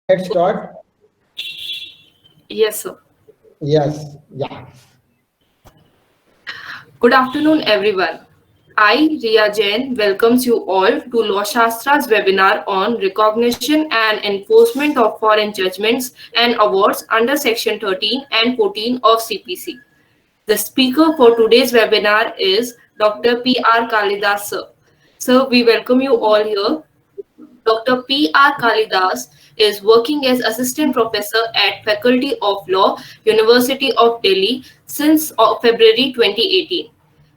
Let's start. Yes, sir. Yes, yeah. Good afternoon, everyone. I, Riya Jain, welcomes you all to Law Shastra's webinar on recognition and enforcement of foreign judgments and awards under Section 13 and 14 of CPC. The speaker for today's webinar is Dr. P.R. Kalidas, sir. Sir, we welcome you all here. Dr. P.R. Kalidas is working as Assistant Professor at Faculty of Law, University of Delhi since February 2018.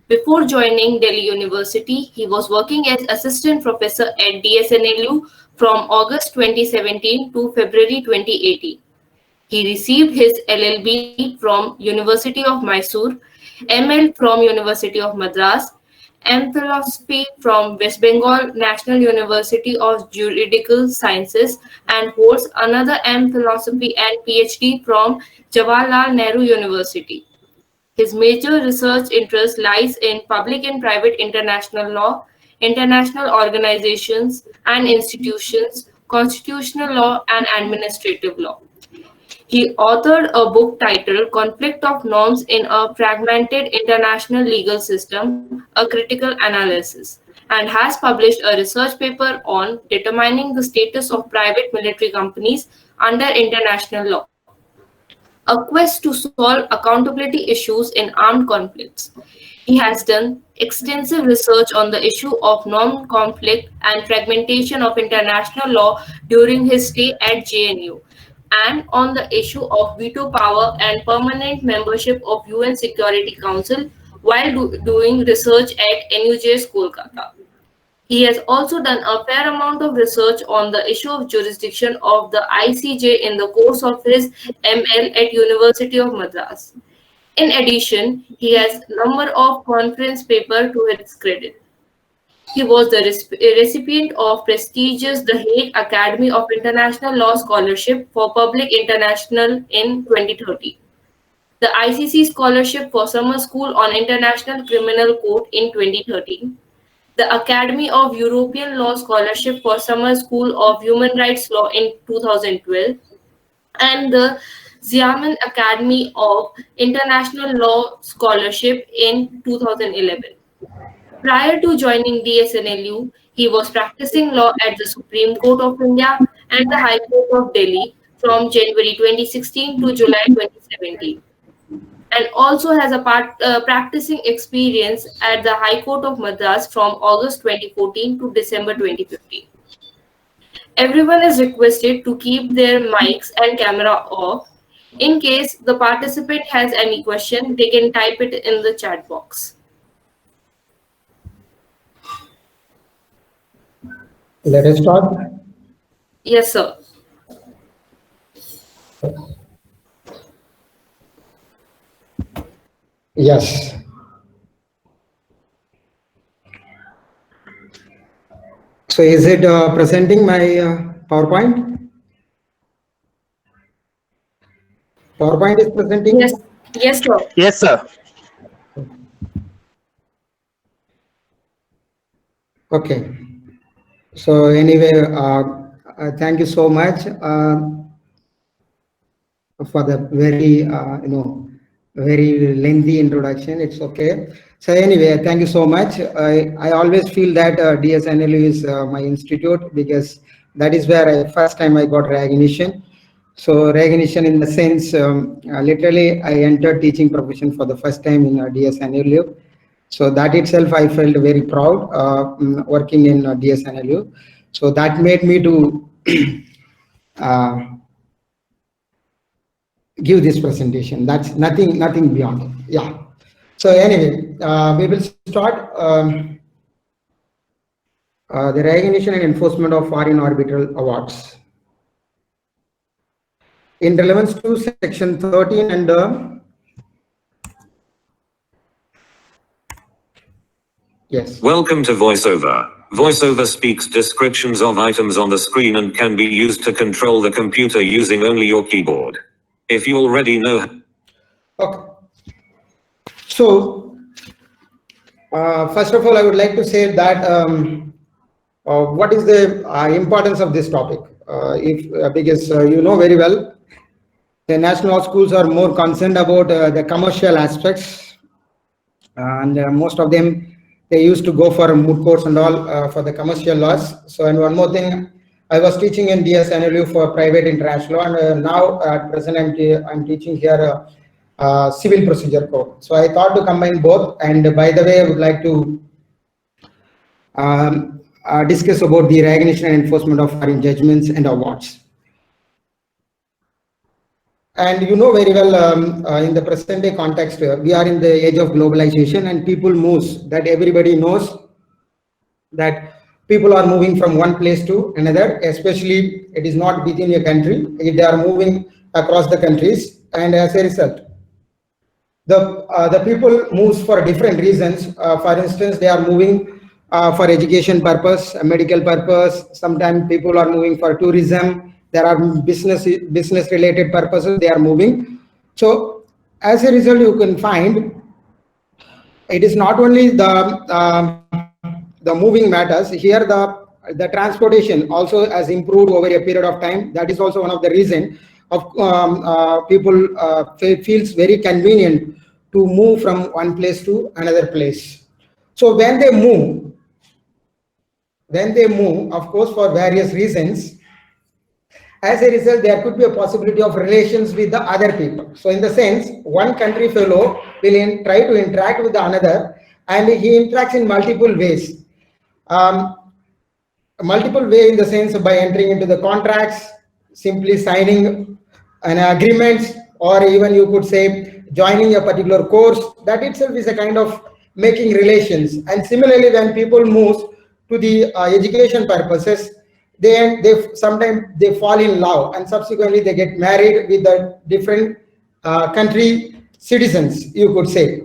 Before joining Delhi University, he was working as Assistant Professor at DSNLU from August 2017 to February 2018. He received his LLB from University of Mysore, ML from University of Madras, M.Philosophy from West Bengal National University of Juridical Sciences, and holds another M.Philosophy and PhD from Jawaharlal Nehru University. His major research interest lies in public and private international law, international organizations and institutions, constitutional law, and administrative law. He authored a book titled Conflict of Norms in a Fragmented International Legal System, a critical analysis, and has published a research paper on determining the status of private military companies under international law. A quest to solve accountability issues in armed conflicts. He has done extensive research on the issue of non conflict and fragmentation of international law during his stay at JNU, and on the issue of veto power and permanent membership of UN Security Council while doing research at NUJS Kolkata. He has also done a fair amount of research on the issue of jurisdiction of the ICJ in the course of his ML at University of Madras. In addition, he has a number of conference papers to his credit. He was the recipient of prestigious The Hague Academy of International Law Scholarship for Public International in 2030, the ICC Scholarship for Summer School on International Criminal Court in 2013, the Academy of European Law Scholarship for Summer School of Human Rights Law in 2012, and the Xiamen Academy of International Law Scholarship in 2011. Prior to joining DSNLU, he was practicing law at the Supreme Court of India and the High Court of Delhi from January 2016 to July 2017, and also has a practicing experience at the High Court of Madras from August 2014 to December 2015. Everyone is requested to keep their mics and camera off. In case the participant has any question, they can type it in the chat box. Let us start. Yes, sir. Yes. So is it presenting my PowerPoint? PowerPoint is presenting? Yes, yes, sir. Yes, sir. Okay. So anyway, thank you so much for the very, very lengthy introduction. It's okay. So anyway, thank you so much. I always feel that DSNLU is my institute because that is where first time I got recognition. So recognition in the sense, literally I entered teaching profession for the first time in DSNLU. So that itself, I felt very proud working in DSNLU. So that made me to give this presentation. That's nothing beyond it. Yeah. So anyway, we will start the recognition and enforcement of foreign arbitral awards. In relevance to section 13 and yes. Welcome to VoiceOver. VoiceOver speaks descriptions of items on the screen and can be used to control the computer using only your keyboard. If you already know. Okay. So, first of all, I would like to say that What is the importance of this topic? Because you know very well, the national law schools are more concerned about the commercial aspects, and most of them, they used to go for a moot courts and all for the commercial laws. So, and one more thing, I was teaching in DSNLU for private international law, and now at present I'm teaching here civil procedure code. So I thought to combine both. And by the way, I would like to discuss about the recognition and enforcement of foreign judgments and awards. And you know very well, in the present day context, we are in the age of globalization, and people move. That everybody knows that people are moving from one place to another, especially it is not within a country, they are moving across the countries, and as a result, the people moves for different reasons. For instance, they are moving for education purpose, medical purpose. Sometimes people are moving for tourism. There are business related purposes they are moving. So as a result, you can find it is not only the moving matters here, the transportation also has improved over a period of time. That is also one of the reason of people feels very convenient to move from one place to another place. So when they move, of course, for various reasons, as a result, there could be a possibility of relations with the other people. So in the sense, one country fellow will try to interact with the another, and he interacts in multiple ways. Multiple way in the sense by entering into the contracts, simply signing an agreement, or even you could say joining a particular course. That itself is a kind of making relations. And similarly, when people move to the education purposes, they sometimes they fall in love, and subsequently they get married with the different country citizens, you could say.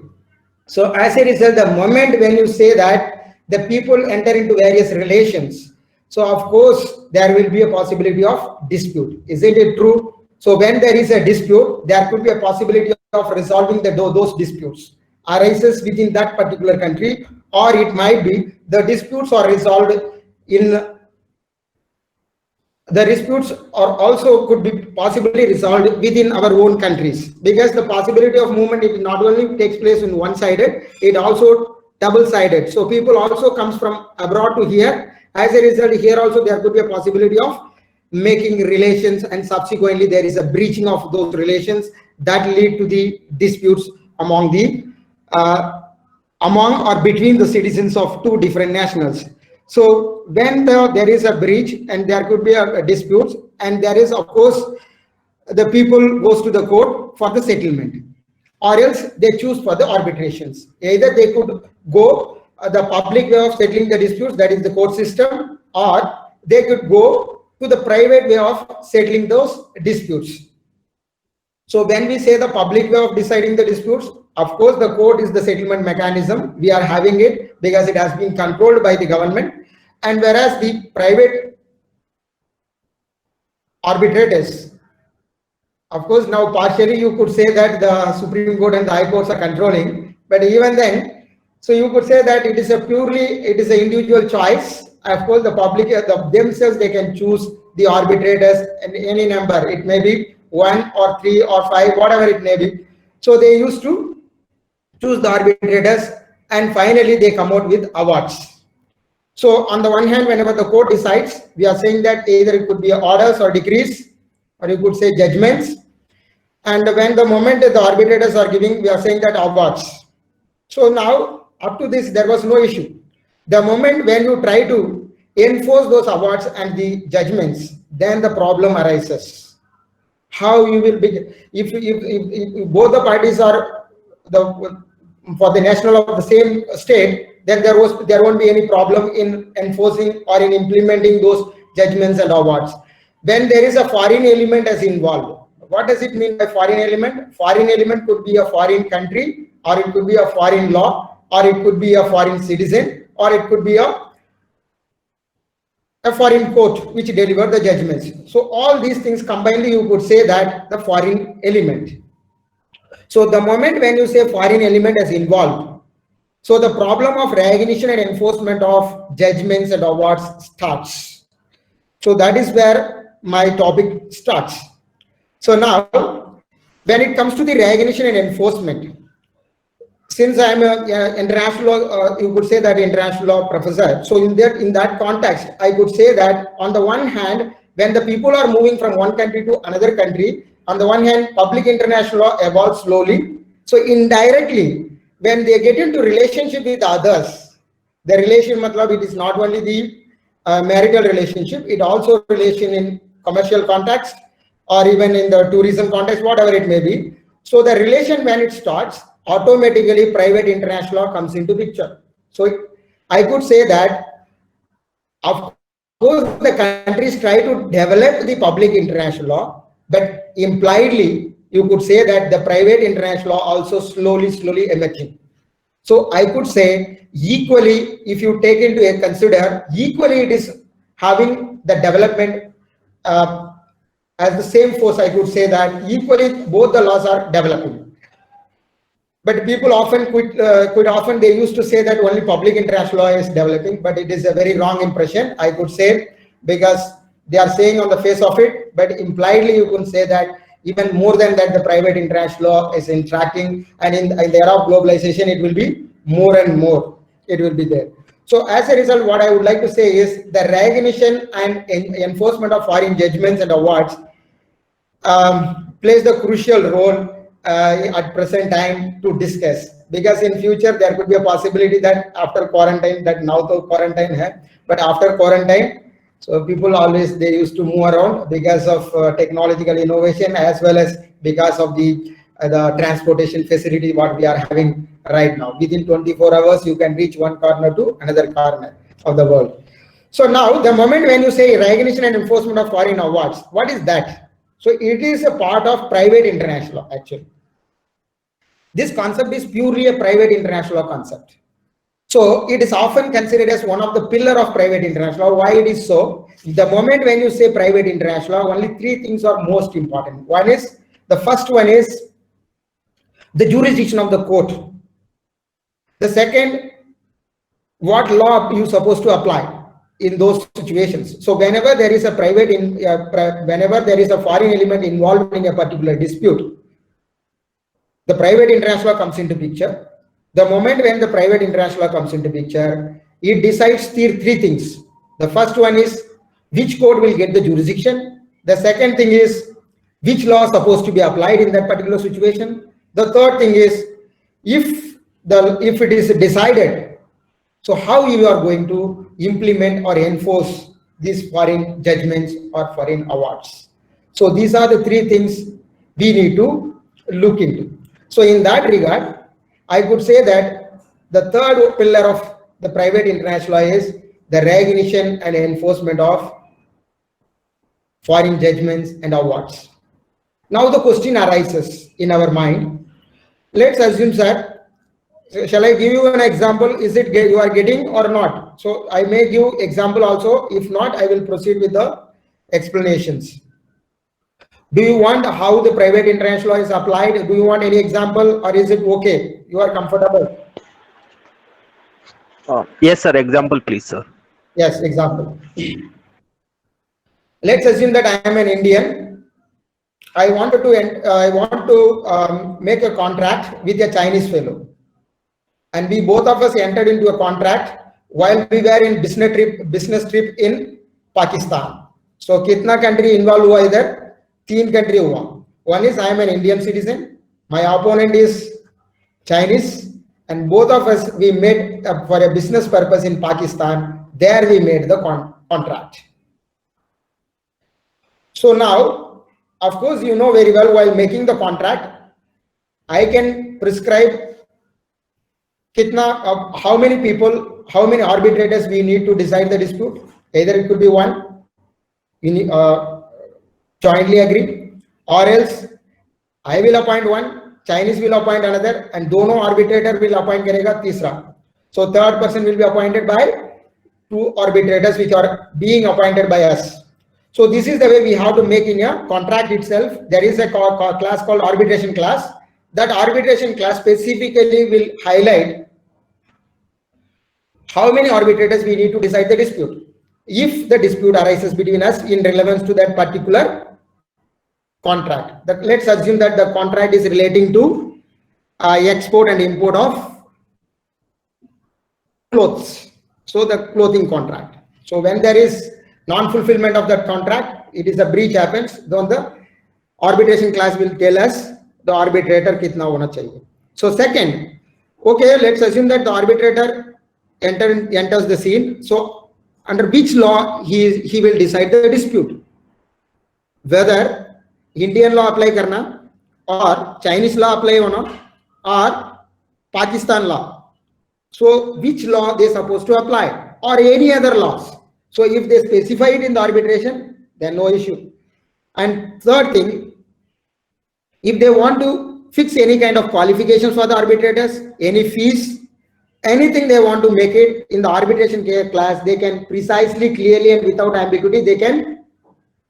So as a result, the moment when you say that the people enter into various relations, so of course there will be a possibility of dispute. Isn't it true? So when there is a dispute, there could be a possibility of resolving those disputes arises within that particular country, or it might be the disputes are resolved in the disputes are also could be possibly resolved within our own countries, because the possibility of movement, it not only takes place in one-sided, it also double-sided. So people also comes from abroad to here. As a result, here also there could be a possibility of making relations, and subsequently there is a breaching of those relations that lead to the disputes among the among or between the citizens of two different nationals. So when there is a breach and there could be a dispute, and there is of course the people goes to the court for the settlement, or else they choose for the arbitrations. Either they could go the public way of settling the disputes, that is the court system, or they could go to the private way of settling those disputes. So when we say the public way of deciding the disputes, of course the court is the settlement mechanism. We are having it because it has been controlled by the government. And whereas the private arbitrators, of course, now partially you could say that the Supreme Court and the High Courts are controlling, but even then, so you could say that it is an individual choice. Of course, the public themselves, they can choose the arbitrators and any number. It may be 1 or 3 or 5, whatever it may be. So they used to choose the arbitrators, and finally they come out with awards. So on the one hand, whenever the court decides, we are saying that either it could be orders or decrees, or you could say judgments. And when the moment that the arbitrators are giving, we are saying that awards. So now up to this, there was no issue. The moment when you try to enforce those awards and the judgments, then the problem arises. How you will be, if both the parties are for the national of the same state, then there won't be any problem in enforcing or in implementing those judgments and awards. When there is a foreign element as involved, what does it mean by foreign element? Foreign element could be a foreign country, or it could be a foreign law, or it could be a foreign citizen, or it could be a foreign court which delivered the judgments. So all these things combined, you could say that the foreign element. So the moment when you say foreign element is involved, So the problem of recognition and enforcement of judgments and awards starts. So that is where my topic starts. So now, when it comes to the recognition and enforcement, since I am a international law, you could say that international law professor. So in that context, I could say that on the one hand, when the people are moving from one country to another country, on the one hand, public international law evolves slowly. So indirectly, when they get into relationship with others, the relation matlab, it is not only the marital relationship, it also relation in commercial context or even in the tourism context, whatever it may be. So the relation when it starts, automatically private international law comes into picture. So I could say that, of course, the countries try to develop the public international law, but impliedly you could say that the private international law also slowly emerging. So I could say equally, if you take into a consider, equally it is having the development as the same force. I could say that equally both the laws are developing. But people often quite often they used to say that only public international law is developing, but it is a very wrong impression, I could say, because they are saying on the face of it, but impliedly you can say that even more than that, the private international law is interacting, and in the era of globalization, it will be more and more. It will be there. So as a result, what I would like to say is the recognition and enforcement of foreign judgments and awards plays the crucial role at present time to discuss, because in future there could be a possibility that after quarantine, that now the quarantine hai, but after quarantine, so people always they used to move around because of technological innovation, as well as because of the transportation facility what we are having right now. Within 24 hours you can reach one corner to another corner of the world. So now the moment when you say recognition and enforcement of foreign awards, what is that? So it is a part of private international law actually. This concept is purely a private international law concept. So it is often considered as one of the pillar of private international law. Why it is so? The moment when you say private international law, only three things are most important. The first one is the jurisdiction of the court. The second, what law you supposed to apply in those situations. So whenever there is a whenever there is a foreign element involved in a particular dispute, the private international law comes into picture. The moment when the private international law comes into picture, it decides three things. The first one is which court will get the jurisdiction. The second thing is which law is supposed to be applied in that particular situation. The third thing is if it is decided, so how you are going to implement or enforce these foreign judgments or foreign awards. So these are the three things we need to look into. So in that regard, I could say that the third pillar of the private international law is the recognition and enforcement of foreign judgments and awards. Now the question arises in our mind. Let's assume that, shall I give you an example? Is it you are getting or not? So I may give example also. If not, I will proceed with the explanations. Do you want how the private international law is applied? Do you want any example, or is it okay? You are comfortable? Yes, sir. Example, please, sir. Yes, example. Let's assume that I am an Indian. I want to make a contract with a Chinese fellow, and we both of us entered into a contract while we were in business trip in Pakistan. So kitna country involved hua idhar? 3 country hua. One is I am an Indian citizen, my opponent is Chinese, and both of us we met for a business purpose in Pakistan. There we made the contract. So now, of course, you know very well, while making the contract, I can prescribe how many people, how many arbitrators we need to decide the dispute. Either it could be one, jointly agree, or else I will appoint one, Chinese will appoint another, and dono arbitrator will appoint karega tisra. So third person will be appointed by 2 arbitrators which are being appointed by us. So this is the way we have to make in a contract itself. There is a class called arbitration class. That arbitration class specifically will highlight how many arbitrators we need to decide the dispute if the dispute arises between us in relevance to that particular contract. That let's assume that the contract is relating to export and import of clothes. So the clothing contract. So when there is non-fulfillment of that contract, it is a breach happens, then the arbitration clause will tell us the arbitrator kitna hona chahiye. So second, okay, let's assume that the arbitrator enters the scene. So under which law he will decide the dispute, whether Indian law apply karna or Chinese law apply hona or Pakistan law. So which law they supposed to apply or any other laws. So if they specify it in the arbitration, then no issue. And third thing, if they want to fix any kind of qualifications for the arbitrators, any fees, anything they want to make it in the arbitration class, they can precisely, clearly and without ambiguity, they can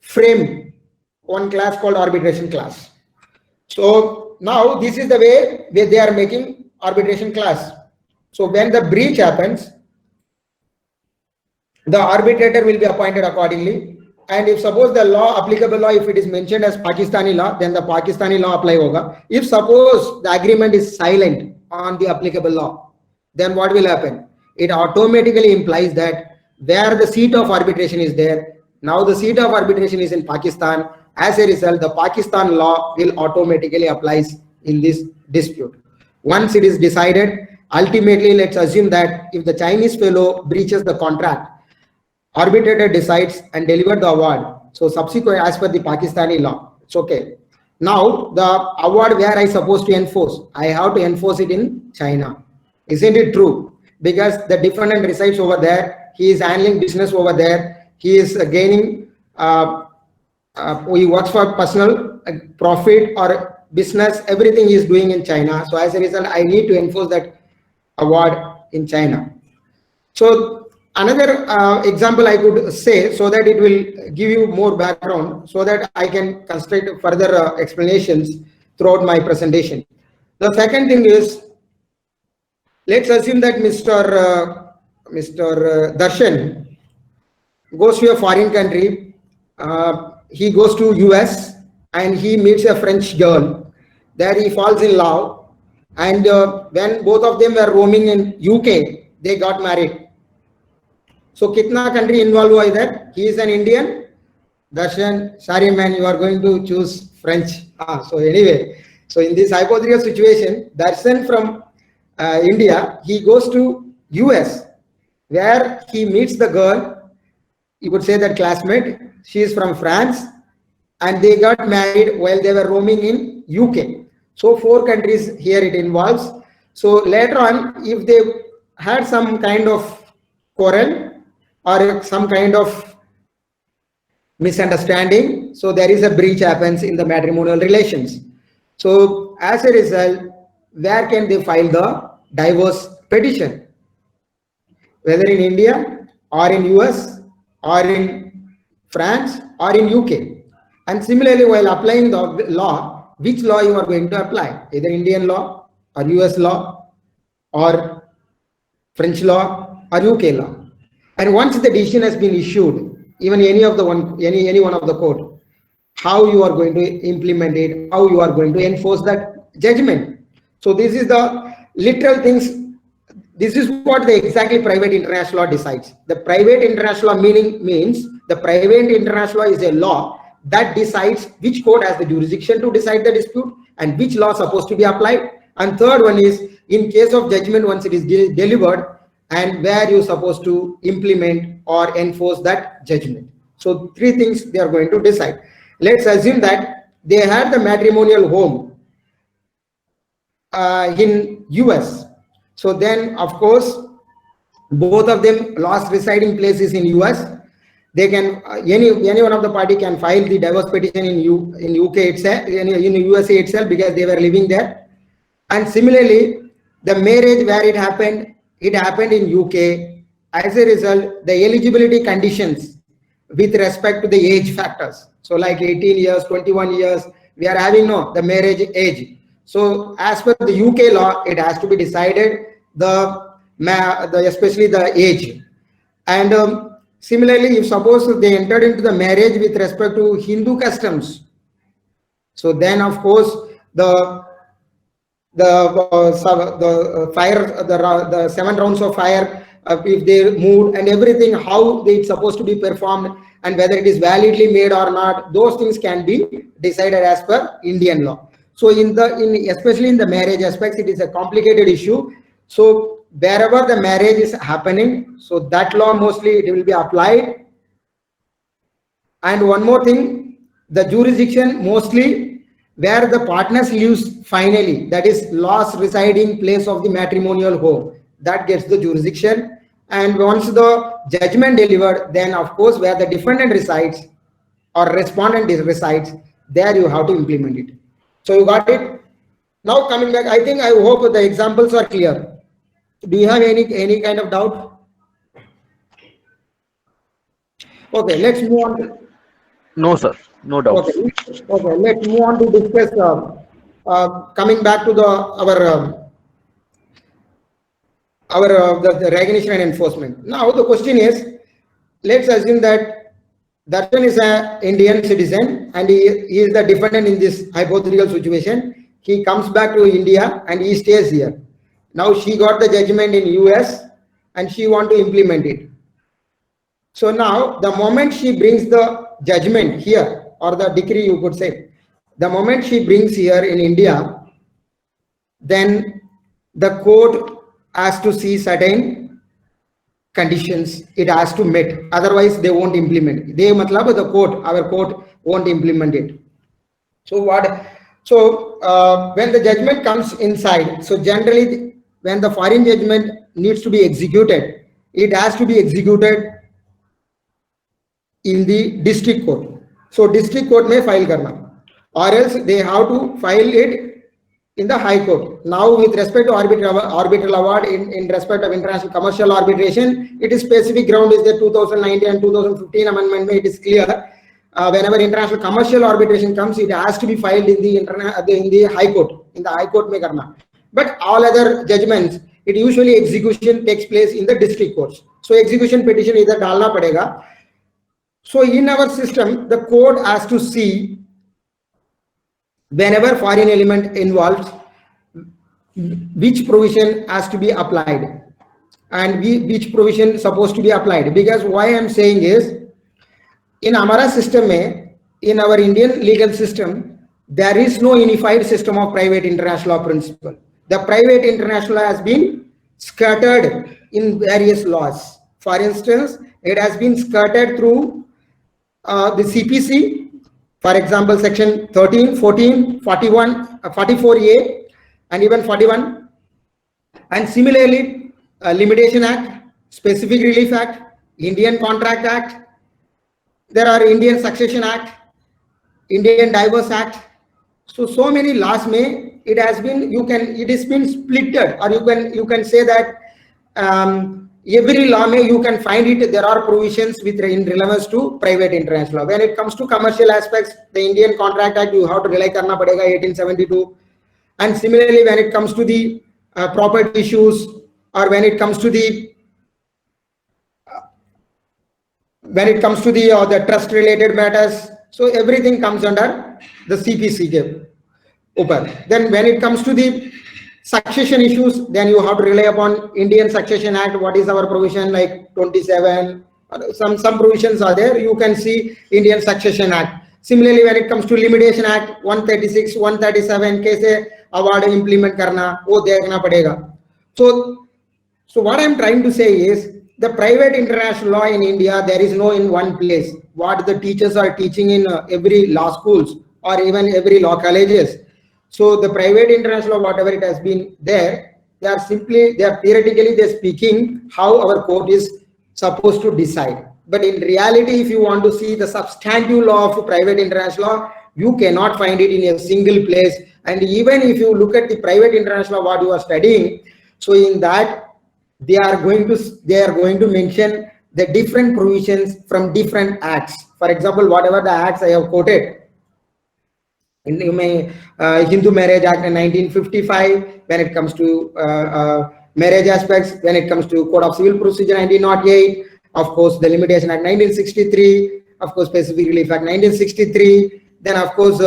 frame one class called arbitration class. So now this is the way they are making arbitration class. So when the breach happens, the arbitrator will be appointed accordingly. And if suppose the law, applicable law, if it is mentioned as Pakistani law, then the Pakistani law apply hoga. If suppose the agreement is silent on the applicable law, then what will happen? It automatically implies that where the seat of arbitration is there, now the seat of arbitration is in Pakistan. As a result, the Pakistan law will automatically apply in this dispute. Once it is decided, ultimately, let's assume that if the Chinese fellow breaches the contract, arbitrator decides and deliver the award. So subsequent, as per the Pakistani law, it's okay. Now the award where I supposed to enforce, I have to enforce it in China. Isn't it true? Because the defendant resides over there, he is handling business over there, he is gaining, he works for personal profit or business, everything he is doing in China. So as a result, I need to enforce that award in China. So another example I could say, so that it will give you more background, so that I can construct further explanations throughout my presentation. The second thing is, let's assume that Mr. Darshan goes to a foreign country. He goes to US and he meets a French girl. There he falls in love, and when both of them were roaming in UK, they got married. So kitna country involved hua idhar? He is an Indian. Darshan, sorry man, you are going to choose French. So anyway, so in this hypothetical situation, Darshan from India, he goes to US, where he meets the girl. You could say that classmate. She is from France, and they got married while they were roaming in UK. So 4 countries here it involves. So later on, if they had some kind of quarrel or some kind of misunderstanding, so there is a breach happens in the matrimonial relations. So as a result, where can they file the divorce petition? Whether in India or in US or in France or in UK. And similarly, while applying the law, which law you are going to apply? Either Indian law or US law or French law or UK law. And once the decision has been issued, even any one of the court, how you are going to implement it, how you are going to enforce that judgment. So this is the literal things. This is what the exactly private international law decides. The private international law means the private international law is a law that decides which court has the jurisdiction to decide the dispute and which law is supposed to be applied. And third one is in case of judgment, once it is delivered, and where you're supposed to implement or enforce that judgment. So 3 things they are going to decide. Let's assume that they had the matrimonial home in US. So then, of course, both of them lost residing places in US. They can any one of the party can file the divorce petition in UK itself, in USA itself, because they were living there. And similarly, the marriage where it happened in UK. As a result, the eligibility conditions with respect to the age factors. So like 18 years, 21 years, we are having the marriage age. So as per the UK law, it has to be decided the especially the age. And similarly, if suppose they entered into the marriage with respect to Hindu customs, so then of course the fire, the 7 rounds of fire, if they moved and everything, how it's supposed to be performed and whether it is validly made or not, those things can be decided as per Indian law. So especially in the marriage aspects, it is a complicated issue. So wherever the marriage is happening, so that law mostly it will be applied. And one more thing, the jurisdiction mostly where the partners lives finally, that is last residing place of the matrimonial home, that gets the jurisdiction. And once the judgment delivered, then of course where the defendant resides or respondent resides, there you have to implement it. So you got it. Now coming back, I hope the examples are clear. Do you have any kind of doubt? Okay, let's move on. No, sir. No doubt. Okay, let's move on to discuss coming back to the recognition and enforcement. Now the question is, let's assume that Darshan is an Indian citizen and he is the defendant in this hypothetical situation. He comes back to India and he stays here. Now she got the judgment in US and she want to implement it. So now the moment she brings the judgment here, or the decree you could say, the moment she brings here in India, then the court has to see certain conditions it has to meet, otherwise they won't implement. They matlab the court, our court won't implement it. So when the judgment comes inside, so generally when the foreign judgment needs to be executed, it has to be executed in the district court. So district court may file karna, or else they have to file it in the high court. Now with respect to arbitral award in respect of international commercial arbitration, it is specific ground is the 2019 and 2015 amendment. It is clear. Whenever international commercial arbitration comes, it has to be filed in the high court. In the high court may karna. But all other judgments, it usually execution takes place in the district courts. So execution petition either dalna padega. So in our system, the court has to see whenever foreign element involves, which provision has to be applied and which provision supposed to be applied. Because why I am saying is, in our system, in our Indian legal system, there is no unified system of private international law principle. The private international law has been scattered in various laws. For instance, it has been scattered through the CPC, for example, section 13, 14, 41, 44A, and even 41. And similarly, Limitation Act, Specific Relief Act, Indian Contract Act, there are Indian Succession Act, Indian Divorce Act. So many laws it has been splitted, or you can say that every law you can find it, there are provisions in relevance to private international law. When it comes to commercial aspects, the Indian Contract Act, you have to rely karna padega 1872. And similarly, when it comes to the property issues, or when it comes to the trust related matters, so everything comes under the CPC. Then when it comes to the succession issues, then you have to rely upon Indian Succession Act. What is our provision, like 27, some provisions are there. You can see Indian Succession Act. Similarly, when it comes to Limitation Act 136, 137, kaise award implement karna, wo dekhna padega. So what I am trying to say is, the private international law in India, there is no in one place. What the teachers are teaching in every law schools or even every law colleges. So the private international law, whatever it has been there, they are theoretically they're speaking how our court is supposed to decide. But in reality, if you want to see the substantive law of private international law, you cannot find it in a single place. And even if you look at the private international law, what you are studying, so in that they are going to mention the different provisions from different acts. For example, whatever the acts I have quoted, in Hindu Marriage Act in 1955, when it comes to marriage aspects, when it comes to Code of Civil Procedure 1908, of course, the Limitation Act 1963, of course, Specific Relief Act 1963, then of course,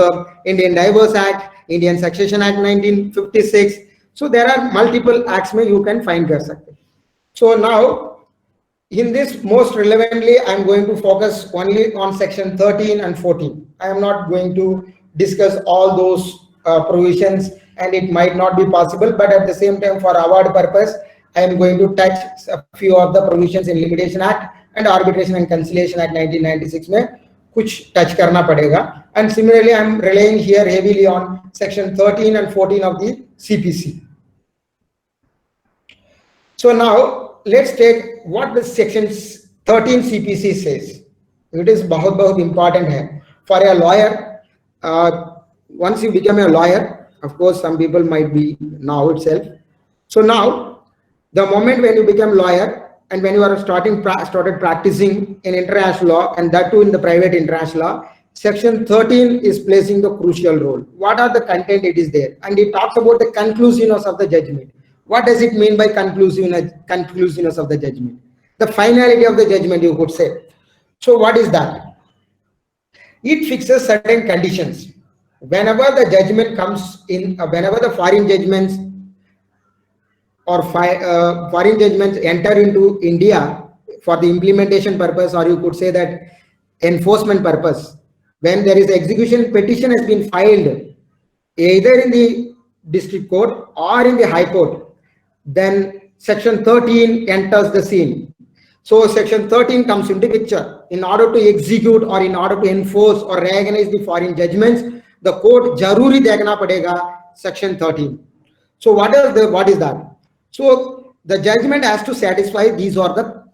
Indian Divorce Act, Indian Succession Act 1956. So there are multiple acts where you can find kar sakte. So now, in this, most relevantly, I am going to focus only on section 13 and 14. I am not going to discuss all those provisions, and it might not be possible, but at the same time, for award purpose, I am going to touch a few of the provisions in Limitation Act and Arbitration and Conciliation Act 1996 में कुछ touch करना पड़ेगा. And similarly, I am relying here heavily on section 13 and 14 of the CPC. So now let's take what the section 13 CPC says. It is बहुत important है for a lawyer. Once you become a lawyer, of course, some people might be now itself. So now, the moment when you become lawyer and when you are started practicing in international law, and that too in the private international law, section 13 is placing the crucial role. What are the content it is there? And it talks about the conclusiveness of the judgment. What does it mean by conclusiveness of the judgment? The finality of the judgment, you could say. So what is that? It fixes certain conditions. Whenever the judgment comes in, whenever the foreign judgments or foreign judgments enter into India for the implementation purpose, or you could say that enforcement purpose, when there is execution petition has been filed either in the district court or in the high court, then section 13 enters the scene. So section 13 comes into picture. In order to execute or in order to enforce or recognize the foreign judgments, the court jaruri dekhna padega section 13. So what is that? So the judgment has to satisfy these are the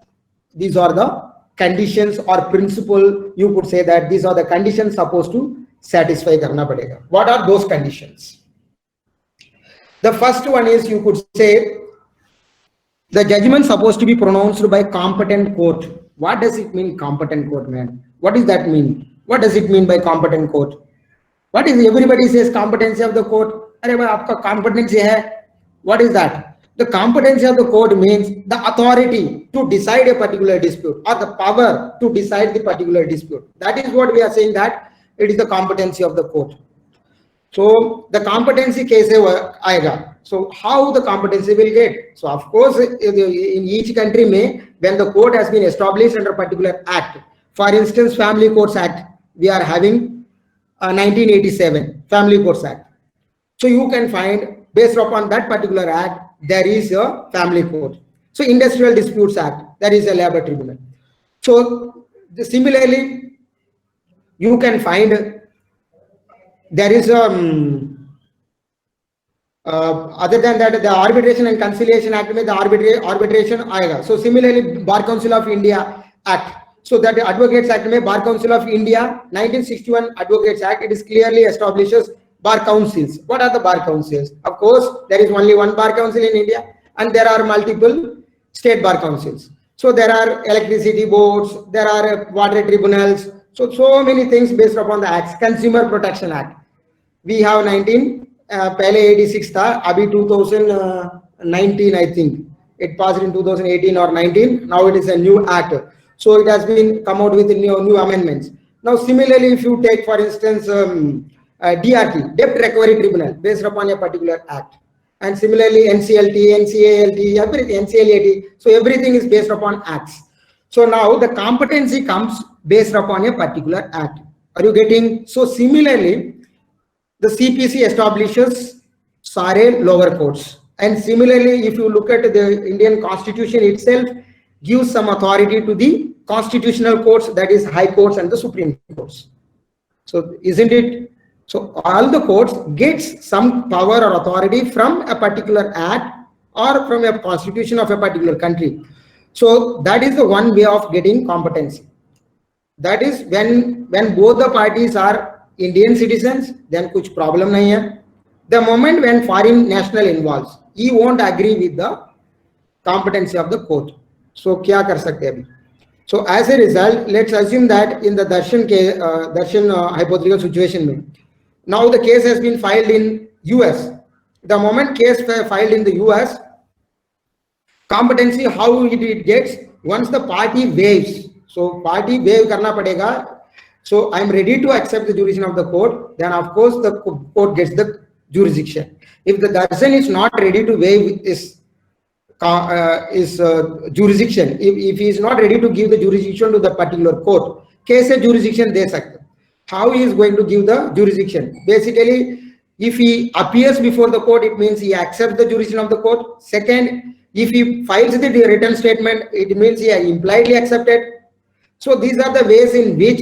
conditions or principle. You could say that these are the conditions supposed to satisfy karna padega. What are those conditions? The first one is, you could say, the judgment supposed to be pronounced by competent court. What does it mean, competent court, man? What does that mean? What does it mean by competent court? What is, everybody says competency of the court? Arey bhai, aapka competency hai. What is that? The competency of the court means the authority to decide a particular dispute or the power to decide the particular dispute. That is what we are saying, that it is the competency of the court. So the competency case aayega. So how the competency will get? So of course, in each country when the court has been established under a particular act, for instance, Family Courts Act, we are having 1987 Family Courts Act. So you can find, based upon that particular act, there is a family court. So Industrial Disputes Act, there is a labor tribunal. So similarly, you can find there is a other than that, the Arbitration and Conciliation Act में the arbitration आएगा. So similarly, Bar Council of India Act. So that the Advocates Act में Bar Council of India 1961 Advocates Act, it is clearly establishes bar councils. What are the bar councils? Of course, there is only one bar council in India, and there are multiple state bar councils. So there are electricity boards, there are water tribunals. So many things based upon the acts. Consumer Protection Act. We have 86 tha, abhi 2019, I think. It passed in 2018 or 19. Now it is a new act. So it has been come out with new amendments. Now similarly, if you take for instance DRT, Debt Recovery Tribunal, based upon a particular act. And similarly NCLT, NCALT, everything, NCLAT. So everything is based upon acts. So now the competency comes based upon a particular act. Are you getting? So similarly, the CPC establishes sare lower courts. And similarly, if you look at the Indian Constitution itself, gives some authority to the constitutional courts, that is high courts and the Supreme Courts. So isn't it? So all the courts gets some power or authority from a particular act or from a constitution of a particular country. So that is the one way of getting competency. That is when both the parties are Indian citizens, then kuch problem nahi hai. The moment when foreign national involves, he won't agree with the competency of the court. So kya kar sakte abhi? So as a result, let's assume that in the Darshan hypothetical situation mein, now the case has been filed in US. The moment case filed in the US, competency, how it gets once the party waives. So party waive karna padega. So I'm ready to accept the jurisdiction of the court. Then of course the court gets the jurisdiction. If the person is not ready to waive his jurisdiction, if he is not ready to give the jurisdiction to the particular court, case jurisdiction de sakte. How he is going to give the jurisdiction? Basically, if he appears before the court, it means he accepts the jurisdiction of the court. Second, if he files the written statement, it means he impliedly accepted. So these are the ways in which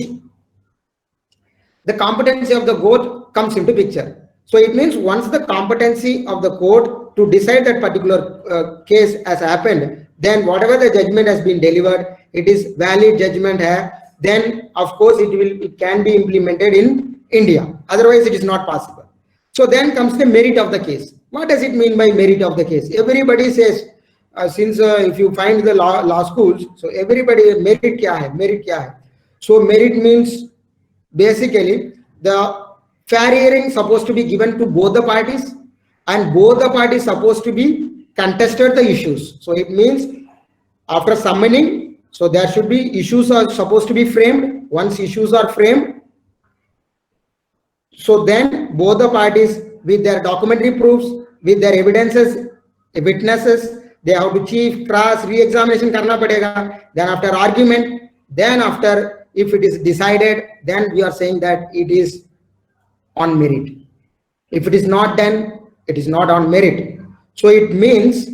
the competency of the court comes into picture. So it means once the competency of the court to decide that particular case has happened, then whatever the judgment has been delivered, it is valid judgment hai, then of course it can be implemented in India. Otherwise it is not possible. So then comes the merit of the case. What does it mean by merit of the case? Everybody says, since if you find the law schools, so everybody, merit kya hai? Merit kya hai? So merit means basically the fair hearing supposed to be given to both the parties, and both the parties supposed to be contested the issues. So it means after summoning, so there should be issues are supposed to be framed. Once issues are framed, so then both the parties with their documentary proofs, with their evidences, witnesses, they have to chief, cross, re-examination karna padega. Then after argument, then after if it is decided, then we are saying that it is on merit. If it is not done, it is not on merit. So it means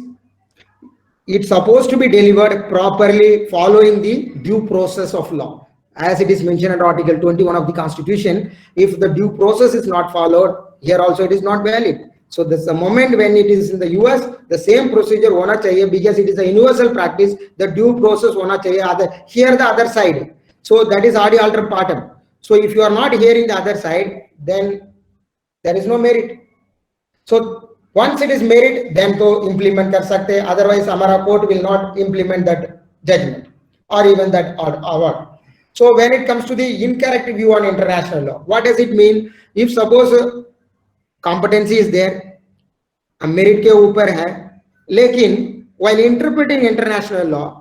it's supposed to be delivered properly following the due process of law. As it is mentioned in Article 21 of the Constitution, if the due process is not followed, here also it is not valid. So this the moment when it is in the US, the same procedure hona chahiye, because it is a universal practice, the due process hona chahiye, here the other side. So that is adi alter partem. So if you are not hearing the other side, then there is no merit. So once it is merit, then to implement kar sakte, otherwise Amara court will not implement that judgment or even that award. So when it comes to the incorrect view on international law, what does it mean? If suppose competency is there, a merit ke upar hai, lekin while interpreting international law,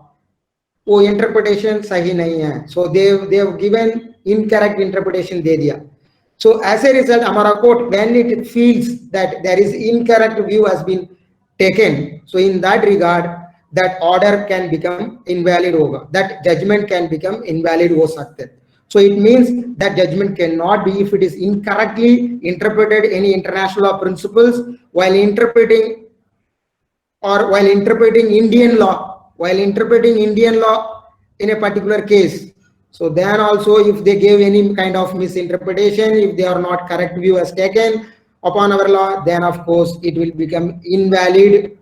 वो interpretation सही नहीं है, so they have given incorrect interpretation दे दिया. So as a result, हमारा court when it feels that there is incorrect view has been taken, so in that regard, that order can become invalid होगा, that judgment can become invalid हो सकते हैं. So it means that judgment cannot be if it is incorrectly interpreted any international law principles while interpreting or while interpreting Indian law in a particular case. So then also if they gave any kind of misinterpretation, if they are not correct view as taken upon our law, then of course it will become invalid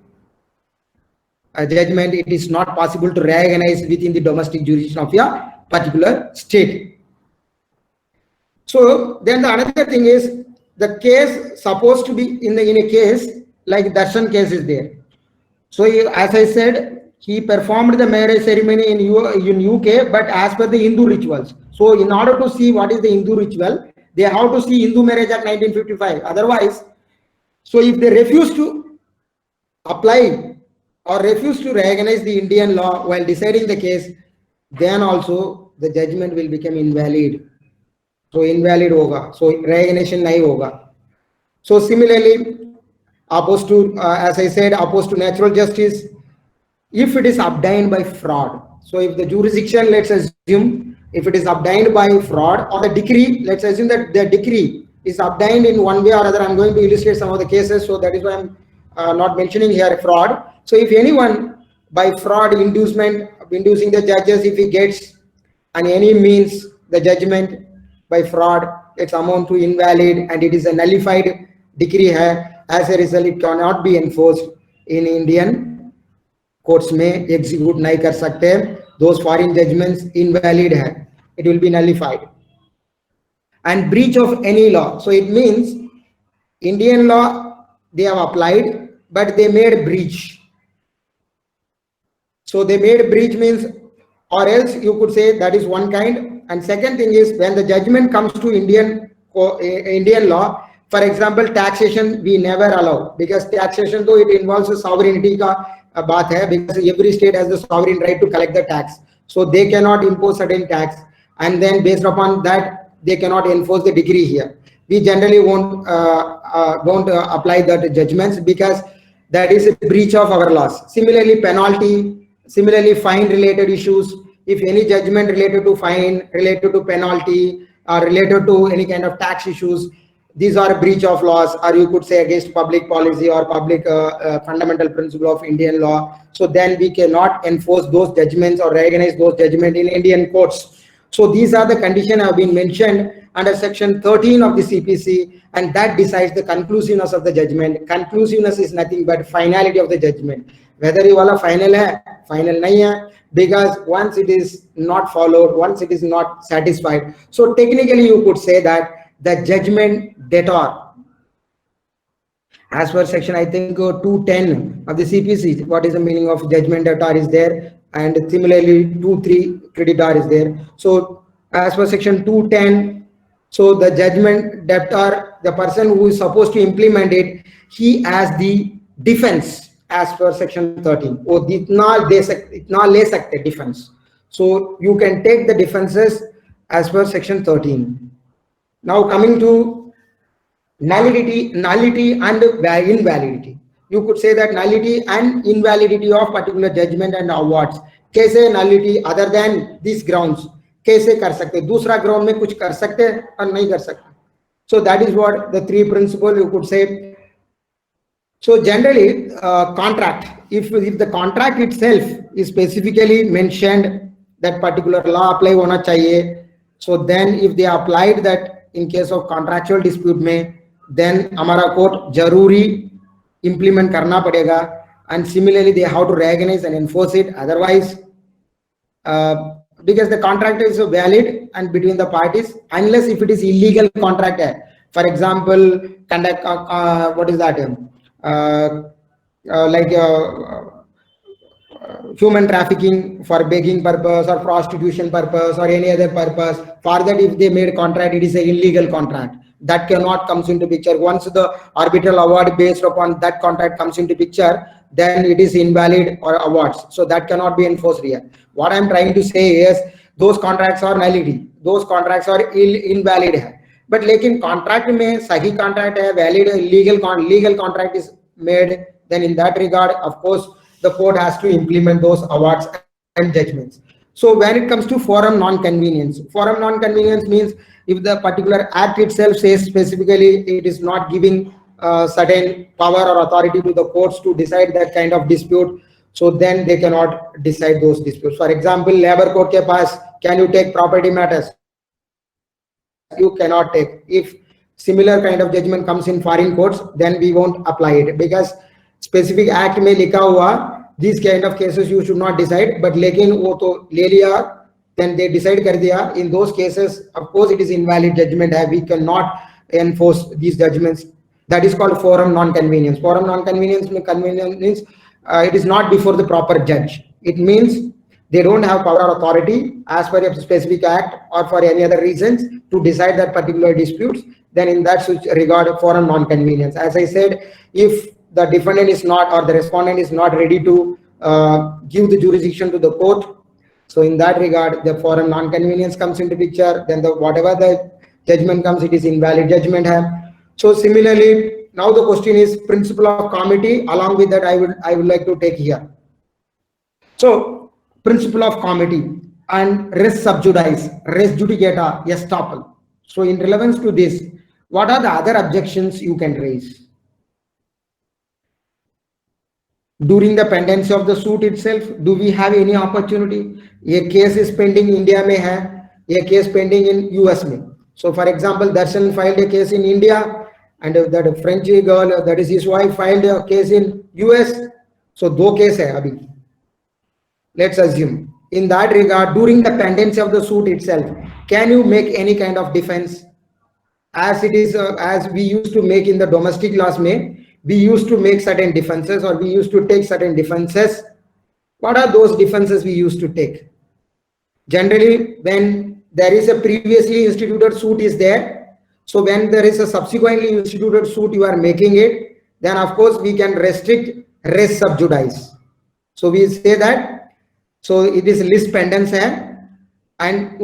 judgment. It is not possible to recognize within the domestic jurisdiction of a particular state. So then the another thing is the case supposed to be in a case like Darshan case is there. So as I said, he performed the marriage ceremony in UK, but as per the Hindu rituals. So in order to see what is the Hindu ritual, they have to see Hindu Marriage Act 1955. Otherwise, so if they refuse to apply or refuse to recognize the Indian law while deciding the case, then also the judgment will become invalid. So invalid hoga. So recognition nahi hoga. So similarly, opposed to, as I said, opposed to natural justice, if it is obtained by fraud. So if the jurisdiction, let's assume, if it is obtained by fraud or the decree, let's assume that the decree is obtained in one way or other. I'm going to illustrate some of the cases, so that is why I'm not mentioning here fraud. So if anyone by fraud inducing the judges, if he gets on any means the judgment by fraud, it's amount to invalid and it is a nullified decree hai. As a result, it cannot be enforced in Indian courts में execute नहीं कर सकते, those foreign judgments invalid है, it will be nullified. And breach of any law, so it means Indian law they have applied, but they made breach. So they made breach means, or else you could say that is one kind. And second thing is when the judgment comes to Indian law, for example, taxation we never allow, because taxation though it involves a sovereignty ka, बात है, because every state has the sovereign right to collect the tax, so they cannot impose certain tax, and then based upon that they cannot enforce the decree here. We generally won't apply that judgments, because that is a breach of our laws. Similarly, penalty, similarly fine related issues. If any judgment related to fine, related to penalty, or related to any kind of tax issues, these are a breach of laws, or you could say against public policy or public fundamental principle of Indian law. So then we cannot enforce those judgments or recognize those judgments in Indian courts. So these are the conditions have been mentioned under section 13 of the CPC, and that decides the conclusiveness of the judgment. Conclusiveness is nothing but finality of the judgment. Whether you are final hai, final nahi hai, because once it is not followed, once it is not satisfied. So technically you could say that the judgment debtor, as per section I think 210 of the CPC, what is the meaning of judgment debtor is there, and similarly 2.3 creditor is there. So as per section 210, so the judgment debtor, the person who is supposed to implement it, he has the defense as per section 13. Oh, itna le sakte defense. So you can take the defenses as per section 13. Now coming to nullity and invalidity. You could say that nullity and invalidity of particular judgment and awards. कैसे nullity other than these grounds कैसे कर सकते, दूसरा ground में कुछ कर सकते और नहीं कर सकते. So that is what the three principles you could say. So generally contract, if the contract itself is specifically mentioned that particular law apply होना चाहिए, so then if they applied that in case of contractual dispute में, then हमारा court जरूरी implement करना पड़ेगा, and similarly they have to recognize and enforce it. Otherwise because the contract is valid and between the parties, unless if it is illegal contract hai. For example, conduct what is that like human trafficking for begging purpose or prostitution purpose or any other purpose, for that if they made contract, it is an illegal contract, that cannot comes into picture. Once the arbitral award based upon that contract comes into picture, then it is invalid or awards, so that cannot be enforced here. What I'm trying to say is those contracts are nullity, those contracts are invalid hai. But lekin contract mein sahi contract hai, valid legal contract is made, then in that regard of course the court has to implement those awards and judgments. So when it comes to forum non-convenience means if the particular act itself says specifically it is not giving certain power or authority to the courts to decide that kind of dispute, so then they cannot decide those disputes. For example, labor court ke paas, can you take property matters? You cannot take. If similar kind of judgment comes in foreign courts, then we won't apply it, because specific act mein likha hua these kind of cases you should not decide, but lekin wo to le liya, then they decide kar diya. In those cases of course it is invalid judgment hai, we cannot enforce these judgments. That is called forum non-convenience. Forum non-convenience means it is not before the proper judge. It means they don't have power or authority as per a specific act or for any other reasons to decide that particular disputes. Then in that regard, forum non-convenience. As I said, if the defendant is not or the respondent is not ready to give the jurisdiction to the court, so in that regard the forum non-convenience comes into picture. Then whatever the judgment comes, it is invalid judgment hai. So similarly, now the question is principle of comity. Along with that, I would like to take here. So principle of comity and res sub judice, res judicata, estoppel. So in relevance to this, what are the other objections you can raise during the pendency of the suit itself? Do we have any opportunity? A case is pending India mein hai, a case pending in US mein. So for example, Darshan filed a case in India, and that French girl, that is his wife, filed a case in US. So do case hai abhi. Let's assume in that regard, during the pendency of the suit itself, can you make any kind of defense? As it is, as we used to make in the domestic laws mein, we used to make certain defenses, or we used to take certain defenses. What are those defenses we used to take? Generally, when there is a previously instituted suit is there, so when there is a subsequently instituted suit you are making it, then of course we can restrict res sub judice. So we say that, so it is lis pendens hai, and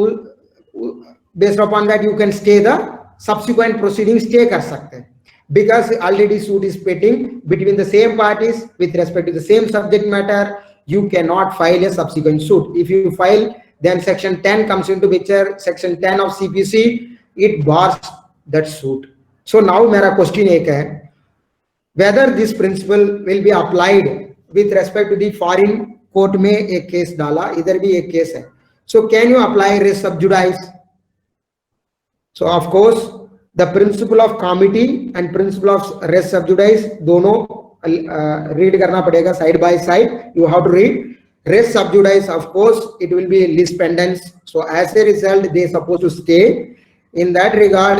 based upon that you can stay the subsequent proceedings stay kar sakte hain, because already suit is pending between the same parties with respect to the same subject matter. You cannot file a subsequent suit. If you file, then section 10 comes into picture. Section 10 of CPC, it bars that suit. So now mera question ek hai, whether this principle will be applied with respect to the foreign court में एक case डाला, इधर भी एक case है. So can you apply res sub judice? So of course the principle of comity and principle of res sub judice दोनों read करना पड़ेगा side by side. You have to read res sub judice. Of course it will be lis pendens. So as a result they are supposed to stay. In that regard,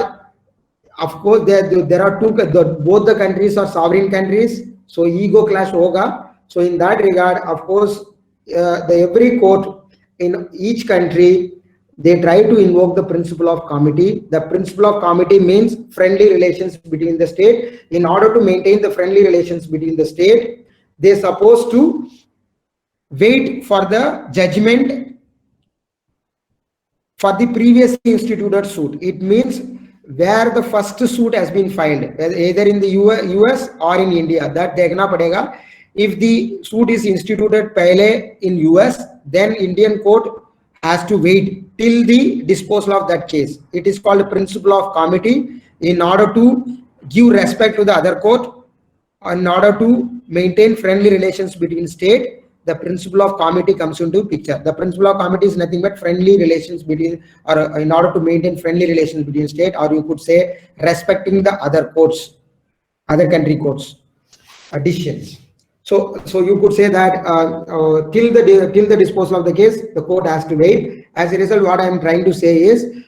of course there are two, both the countries are sovereign countries, so ego clash hoga. So in that regard, of course every court in each country, they try to invoke the principle of comity. The principle of comity means friendly relations between the state. In order to maintain the friendly relations between the state, they are supposed to wait for the judgment for the previously instituted suit. It means where the first suit has been filed, either in the US or in India, that dekhna padega. If the suit is instituted pehle in US, then Indian court has to wait till the disposal of that case. It is called principle of comity. In order to give respect to the other court, in order to maintain friendly relations between state, the principle of comity comes into picture. The principle of comity is nothing but friendly relations between, or in order to maintain friendly relations between state, or you could say respecting the other courts, other country courts, decisions. So you could say that till the disposal of the case, the court has to wait. As a result, what I am trying to say is,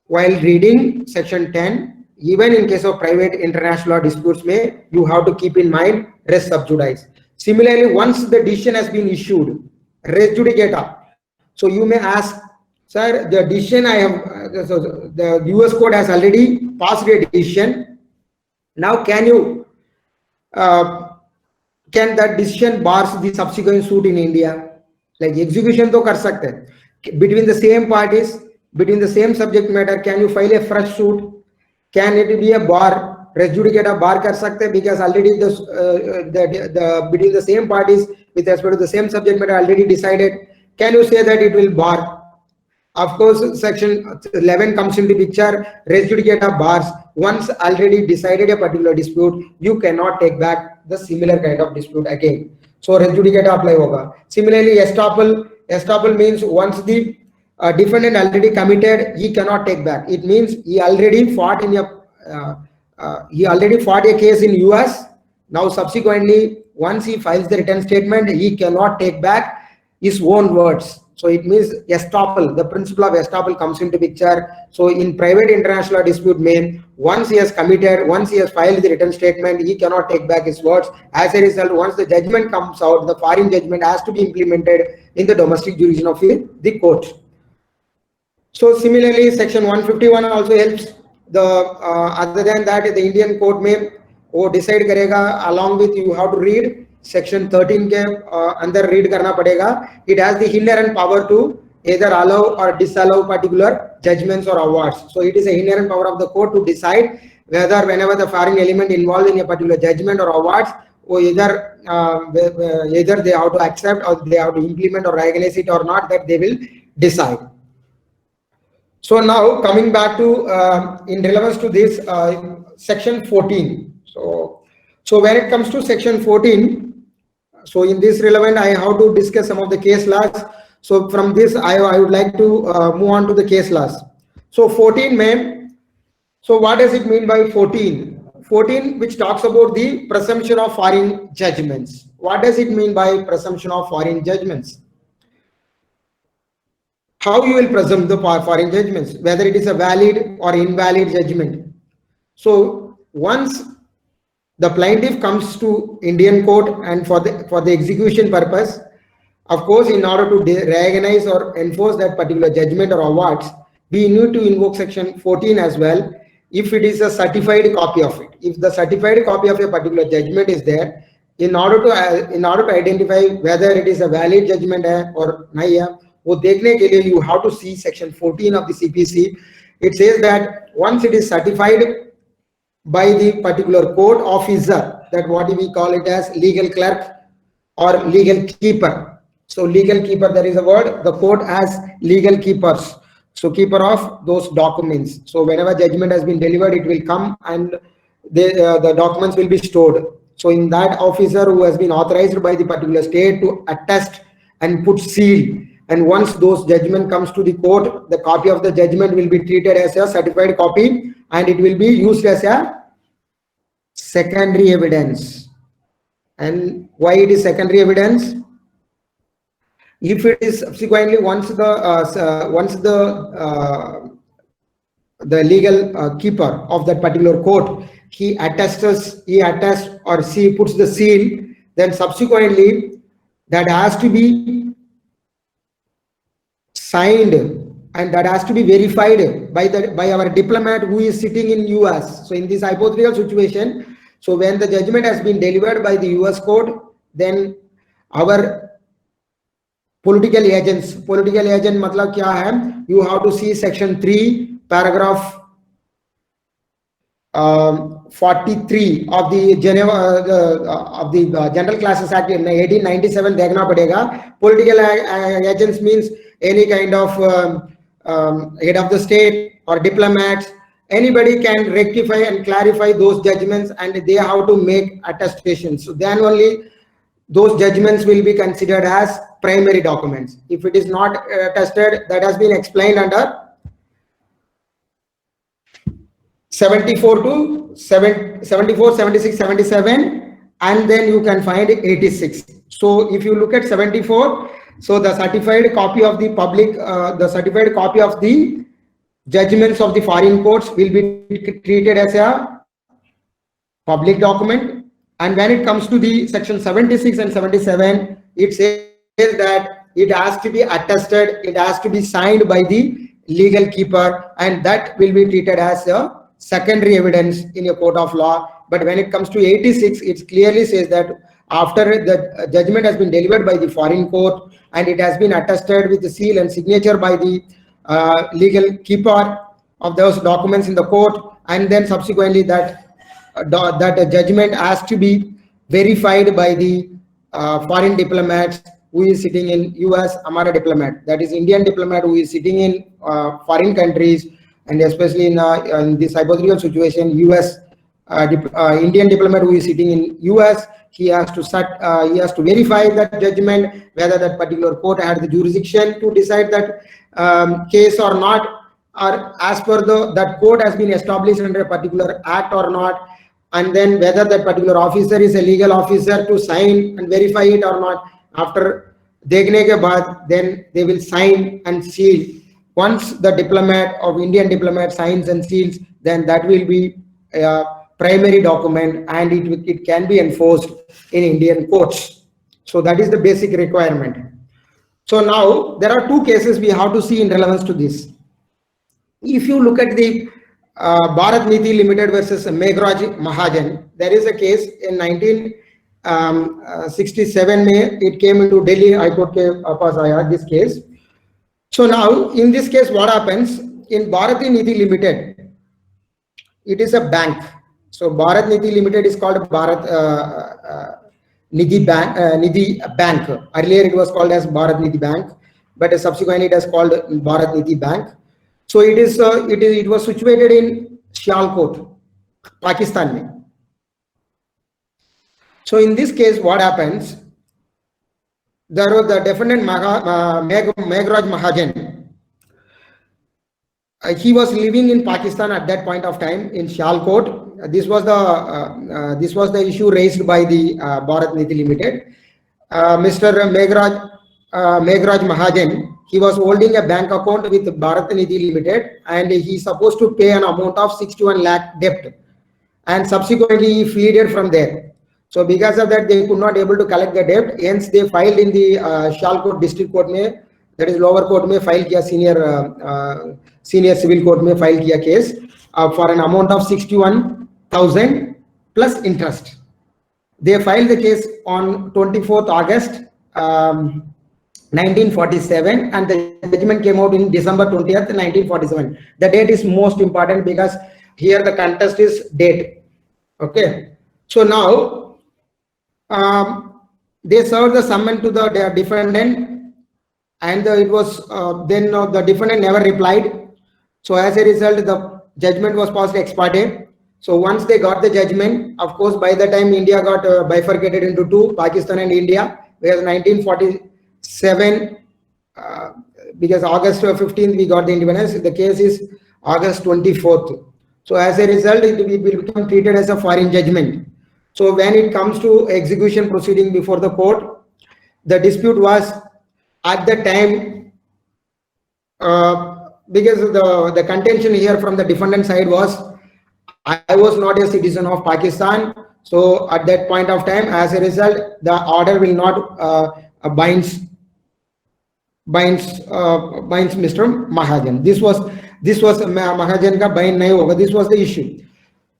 while reading section 10, even in case of private international law disputes, you have to keep in mind res sub judice. Similarly, once the decision has been issued, res judicata. So you may ask, sir, the decision I have, so the US court has already passed a decision. Now can you, can that decision bars the subsequent suit in India? Like execution to kar sakte hain. Between the same parties, between the same subject matter, can you file a fresh suit? Can it be a bar? Res judicata bar kar sakte hain, because already the between the same parties with respect to the same subject matter already decided. Can you say that it will bar? Of course, section 11 comes into picture. Res judicata bars. Once already decided a particular dispute, you cannot take back the similar kind of dispute again. So res judicata apply hoga. Similarly, estoppel means once the defendant already committed, he cannot take back. It means he already fought in a case in US. Now subsequently, once he files the written statement, he cannot take back his own words. So it means estoppel, the principle of estoppel comes into picture. So in private international dispute, once he has committed, once he has filed the written statement, he cannot take back his words. As a result, once the judgment comes out, the foreign judgment has to be implemented in the domestic jurisdiction of the court. So similarly, section 151 also helps. The other than that, the Indian court may decide karega. Along with, you have to read section 13 के अंदर read करना पड़ेगा. It has the inherent power to either allow or disallow particular judgments or awards. So it is a inherent power of the court to decide whether, whenever the foreign element involved in a particular judgment or awards, or either they have to accept or they have to implement or recognize it or not, that they will decide. So now coming back to in relevance to this section 14. So when it comes to section 14, so in this relevant, I have to discuss some of the case laws. So from this, I would like to move on to the case laws. So 14 ma'am. So what does it mean by 14? 14, which talks about the presumption of foreign judgments. What does it mean by presumption of foreign judgments? How you will presume the foreign judgments, whether it is a valid or invalid judgment. So once the plaintiff comes to Indian court and for the execution purpose, of course, in order to recognize or enforce that particular judgment or awards, we need to invoke section 14 as well, if it is a certified copy of it. If the certified copy of a particular judgment is there, in order to identify whether it is a valid judgment hai or nahi hai, wo dekhne ke liye you have to see section 14 of the CPC. It says that once it is certified by the particular court officer, that what we call it as legal clerk or legal keeper. So legal keeper, there is a word, the court has legal keepers. So keeper of those documents. So whenever judgment has been delivered, it will come and the documents will be stored. So in that officer who has been authorized by the particular state to attest and put seal. And once those judgment comes to the court, the copy of the judgment will be treated as a certified copy and it will be used as a secondary evidence. And why it is secondary evidence? If it is subsequently once the legal keeper of that particular court, he attests or she puts the seal, then subsequently that has to be signed and that has to be verified by our diplomat who is sitting in US. So in this hypothetical situation, so when the judgment has been delivered by the US court, then our political agent matlab kya hai? You have to see section 3 paragraph 43 of the General Classes Act in 1897 dekhna padega. Political agents means any kind of head of the state or diplomats. Anybody can rectify and clarify those judgments and they have to make attestations. So then only those judgments will be considered as primary documents. If it is not attested, that has been explained under 74, 76, 77, and then you can find 86. So if you look at 74, so the certified copy of the public, the certified copy of the judgments of the foreign courts will be treated as a public document. And when it comes to the section 76 and 77, it says that it has to be attested, it has to be signed by the legal keeper, and that will be treated as a secondary evidence in a court of law. But when it comes to 86, it clearly says that after the judgment has been delivered by the foreign court and it has been attested with the seal and signature by the legal keeper of those documents in the court, and then subsequently that judgment has to be verified by the foreign diplomats who is sitting in US, Amara diplomat, that is Indian diplomat who is sitting in foreign countries, and especially in this hypothetical situation, US Indian diplomat who is sitting in US, he has to verify that judgment, whether that particular court had the jurisdiction to decide that case or not, or as per that court has been established under a particular act or not, and then whether that particular officer is a legal officer to sign and verify it or not. After dekhne ke baad, then they will sign and seal. Once the diplomat of Indian diplomat signs and seals, then that will be a primary document and it can be enforced in Indian courts. So that is the basic requirement. So now there are two cases we have to see in relevance to this. If you look at the Bharat Niti Limited versus Meghraj Mahajan, there is a case in 1967 May, it came into Delhi High Court ke paas aaya this case. So now in this case what happens, in Bharat Niti Limited, it is a bank. So Bharat Niti Limited is called Bharat Nidhi Bank. Earlier it was called as Bharat Nidhi Bank, but subsequently it is called Bharat Nidhi Bank. So it was situated in Sialkot, Pakistan. So in this case, what happens? There was the defendant Meghraj Mahajan. He was living in Pakistan at that point of time in Sialkot. This was the issue raised by the Bharat Niti Limited. Mr. Meghraj Mahajan, he was holding a bank account with Bharat Niti Limited and he supposed to pay an amount of 61 lakh debt, and subsequently he fled from there. So because of that, they could not able to collect the debt. Hence they filed in the Sialkot district court mein, that is lower court mein file kiya, senior civil court mein file kiya case for an amount of 61,000 plus interest. They filed the case on 24th August 1947, and the judgment came out in December 20th, 1947. The date is most important because here the contest is date. Okay. So now they served the summons to the defendant, and it was then the defendant never replied. So as a result, the judgment was passed ex parte. So once they got the judgment, of course, by the time India got bifurcated into two, Pakistan and India, whereas 1947, because August 15th we got the independence, the case is August 24th. So as a result, it will become treated as a foreign judgment. So when it comes to execution proceeding before the court, the dispute was at the time, because the contention here from the defendant side was, I was not a citizen of Pakistan. So at that point of time, as a result, the order will not binds Mr. Mahajan. This was Mahajan ka bind nahi hoga. This was the issue.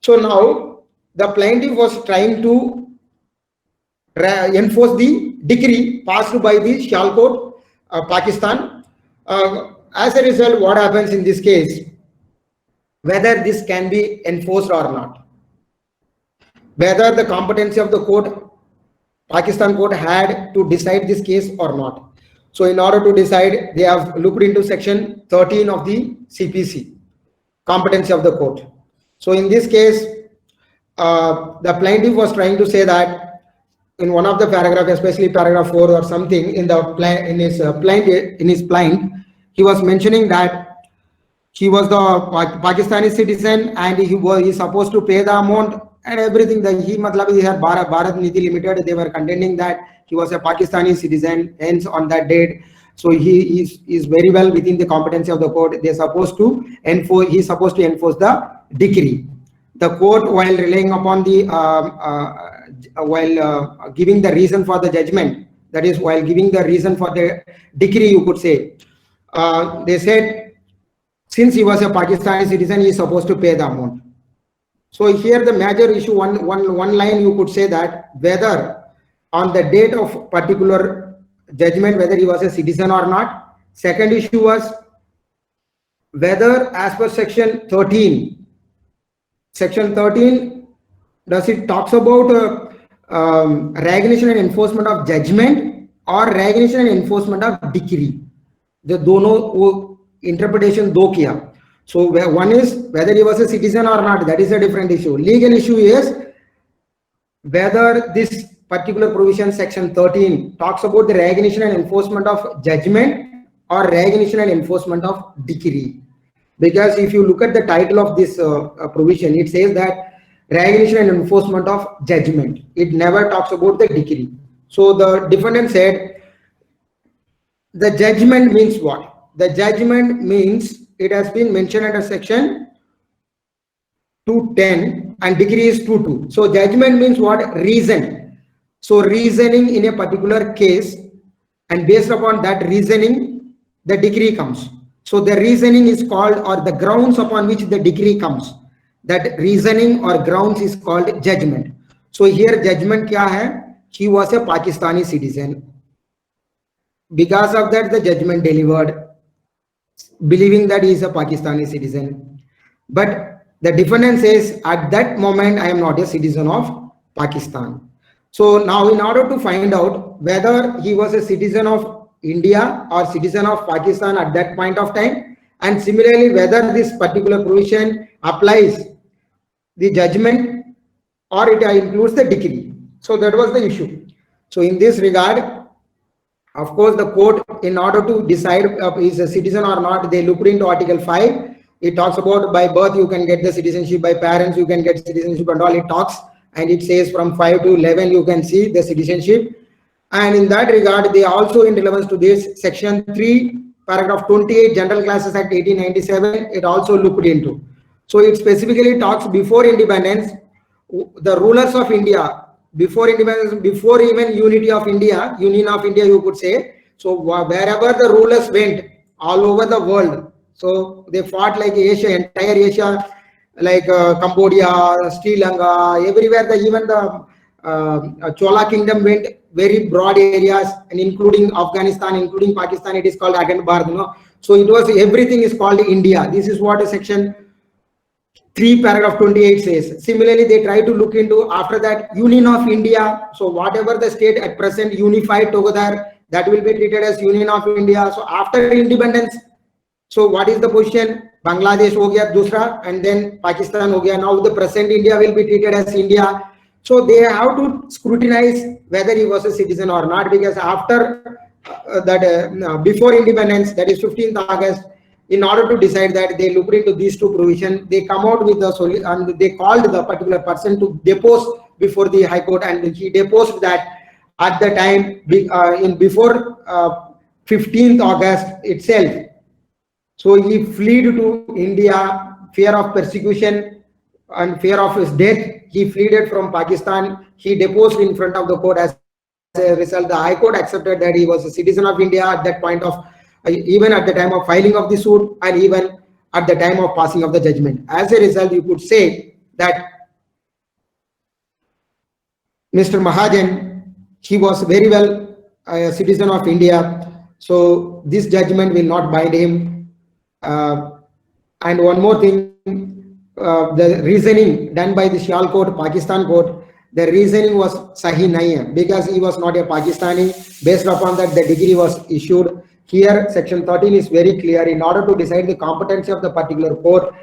So now the plaintiff was trying to enforce the decree passed by the Shall Court, Pakistan. As a result, what happens in this case, whether this can be enforced or not, whether the competency of the court, Pakistan court, had to decide this case or not. So in order to decide, they have looked into section 13 of the CPC, competency of the court. So in this case, the plaintiff was trying to say that in one of the paragraph, especially paragraph 4 or something in his plaint, he was mentioning that he was the Pakistani citizen and he supposed to pay the amount and everything. That he had Bharat Niti Limited, they were contending that he was a Pakistani citizen, hence on that date. So he is very well within the competency of the court. He's supposed to enforce the decree. The court, while relying upon the while giving the reason for the judgment, that is, while giving the reason for the decree, you could say, they said, since he was a Pakistani citizen, he is supposed to pay the amount. So here the major issue, one line you could say that whether on the date of particular judgment, whether he was a citizen or not. Second issue was whether as per section 13, does it talks about recognition and enforcement of judgment or recognition and enforcement of decree. The dono interpretation do kiya. So one is whether he was a citizen or not, that is a different issue. Legal issue is whether this particular provision, section 13, talks about the recognition and enforcement of judgment or recognition and enforcement of decree. Because if you look at the title of this provision, it says that recognition and enforcement of judgment. It never talks about the decree. So the defendant said the judgment means what? The judgment means, it has been mentioned under section 210 and decree is 22. So judgment means what? Reason. So reasoning in a particular case, and based upon that reasoning, the decree comes. So the reasoning is called, or the grounds upon which the decree comes, that reasoning or grounds is called judgment. So here judgment kya hai? He was a Pakistani citizen. Because of that, the judgment delivered, believing that he is a Pakistani citizen. But the defendant says, at that moment, I am not a citizen of Pakistan. So now in order to find out whether he was a citizen of India or citizen of Pakistan at that point of time, and similarly whether this particular provision applies the judgment or it includes the decree. So that was the issue. So in this regard, of course, the court, in order to decide if he is a citizen or not, they looked into Article 5. It talks about by birth you can get the citizenship, by parents you can get citizenship and all. It talks, and it says from 5 to 11 you can see the citizenship. And in that regard, they also, in relevance to this, section 3, paragraph 28, General Classes Act 1897, it also looked into. So it specifically talks before independence, the rulers of India, before independence, before even unity of India, union of India, you could say. So wherever the rulers went, all over the world, so they fought like Asia, entire Asia, like Cambodia, Sri Lanka, everywhere, even the Chola kingdom went very broad areas, and including Afghanistan, including Pakistan, it is called Agan Bharat, So it was, everything is called India. This is what a section 3 paragraph 28 says. Similarly, they try to look into after that Union of India. So whatever the state at present unified together, that will be treated as Union of India. So after independence, so what is the position? Bangladesh ho gaya dusra, and then Pakistan ho gaya. Now the present India will be treated as India. So they have to scrutinize whether he was a citizen or not, because after before independence, that is 15th August, in order to decide that, they looked into these two provisions. They come out with the solution, and they called the particular person to depose before the High Court, and he deposed that at the time before 15th August itself. So he fled to India, fear of persecution and fear of his death. He fled from Pakistan. He deposed in front of the court. As a result, the High Court accepted that he was a citizen of India at that point of, even at the time of filing of the suit, and even at the time of passing of the judgment. As a result, you could say that Mr. Mahajan, he was very well a citizen of India. So this judgment will not bind him. And one more thing, the reasoning done by the Sial court, Pakistan court, the reasoning was Sahi nahi, because he was not a Pakistani. Based upon that, the degree was issued. Here, section 13 is very clear. In order to decide the competency of the particular court,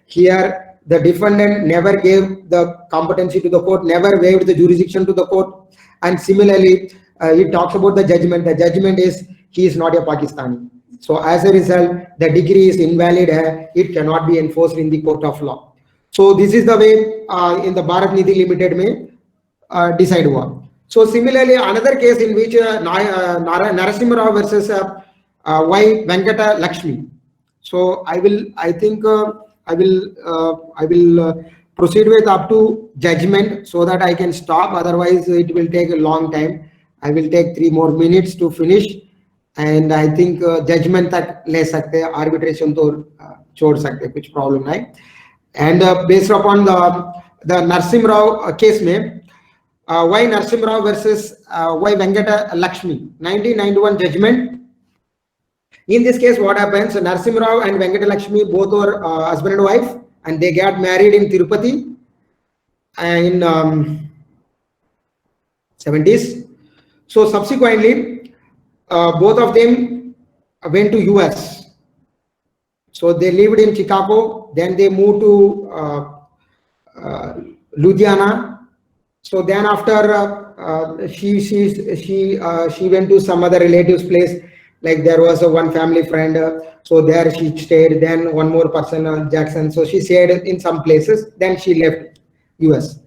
here the defendant never gave the competency to the court, never waived the jurisdiction to the court. And similarly, he talks about the judgment. The judgment is he is not a Pakistani. So as a result, the degree is invalid. It cannot be enforced in the court of law. So this is the way in the Bharat Nidhi Limited may decide hua. So similarly, another case in which Narasimha Rao versus Y. Venkata Lakshmi. So I will proceed with up to judgment so that I can stop. Otherwise, it will take a long time. I will take 3 more minutes to finish. And I think judgment tak le sakte, arbitration to chhod sakte, kuch problem nahi. And based upon the Narasimha Rao case mein, Y. Narasimha Rao versus Y. Venkata Lakshmi, 1991 judgment. In this case, what happens? Narasimha Rao and Venkata Lakshmi both were husband and wife, and they got married in Tirupati in 70s. So subsequently, both of them went to US. So they lived in Chicago, then they moved to Ludhiana. So then after she went to some other relative's place, like there was one family friend, so there she stayed. Then one more person, Jackson. So she stayed in some places. Then she left US.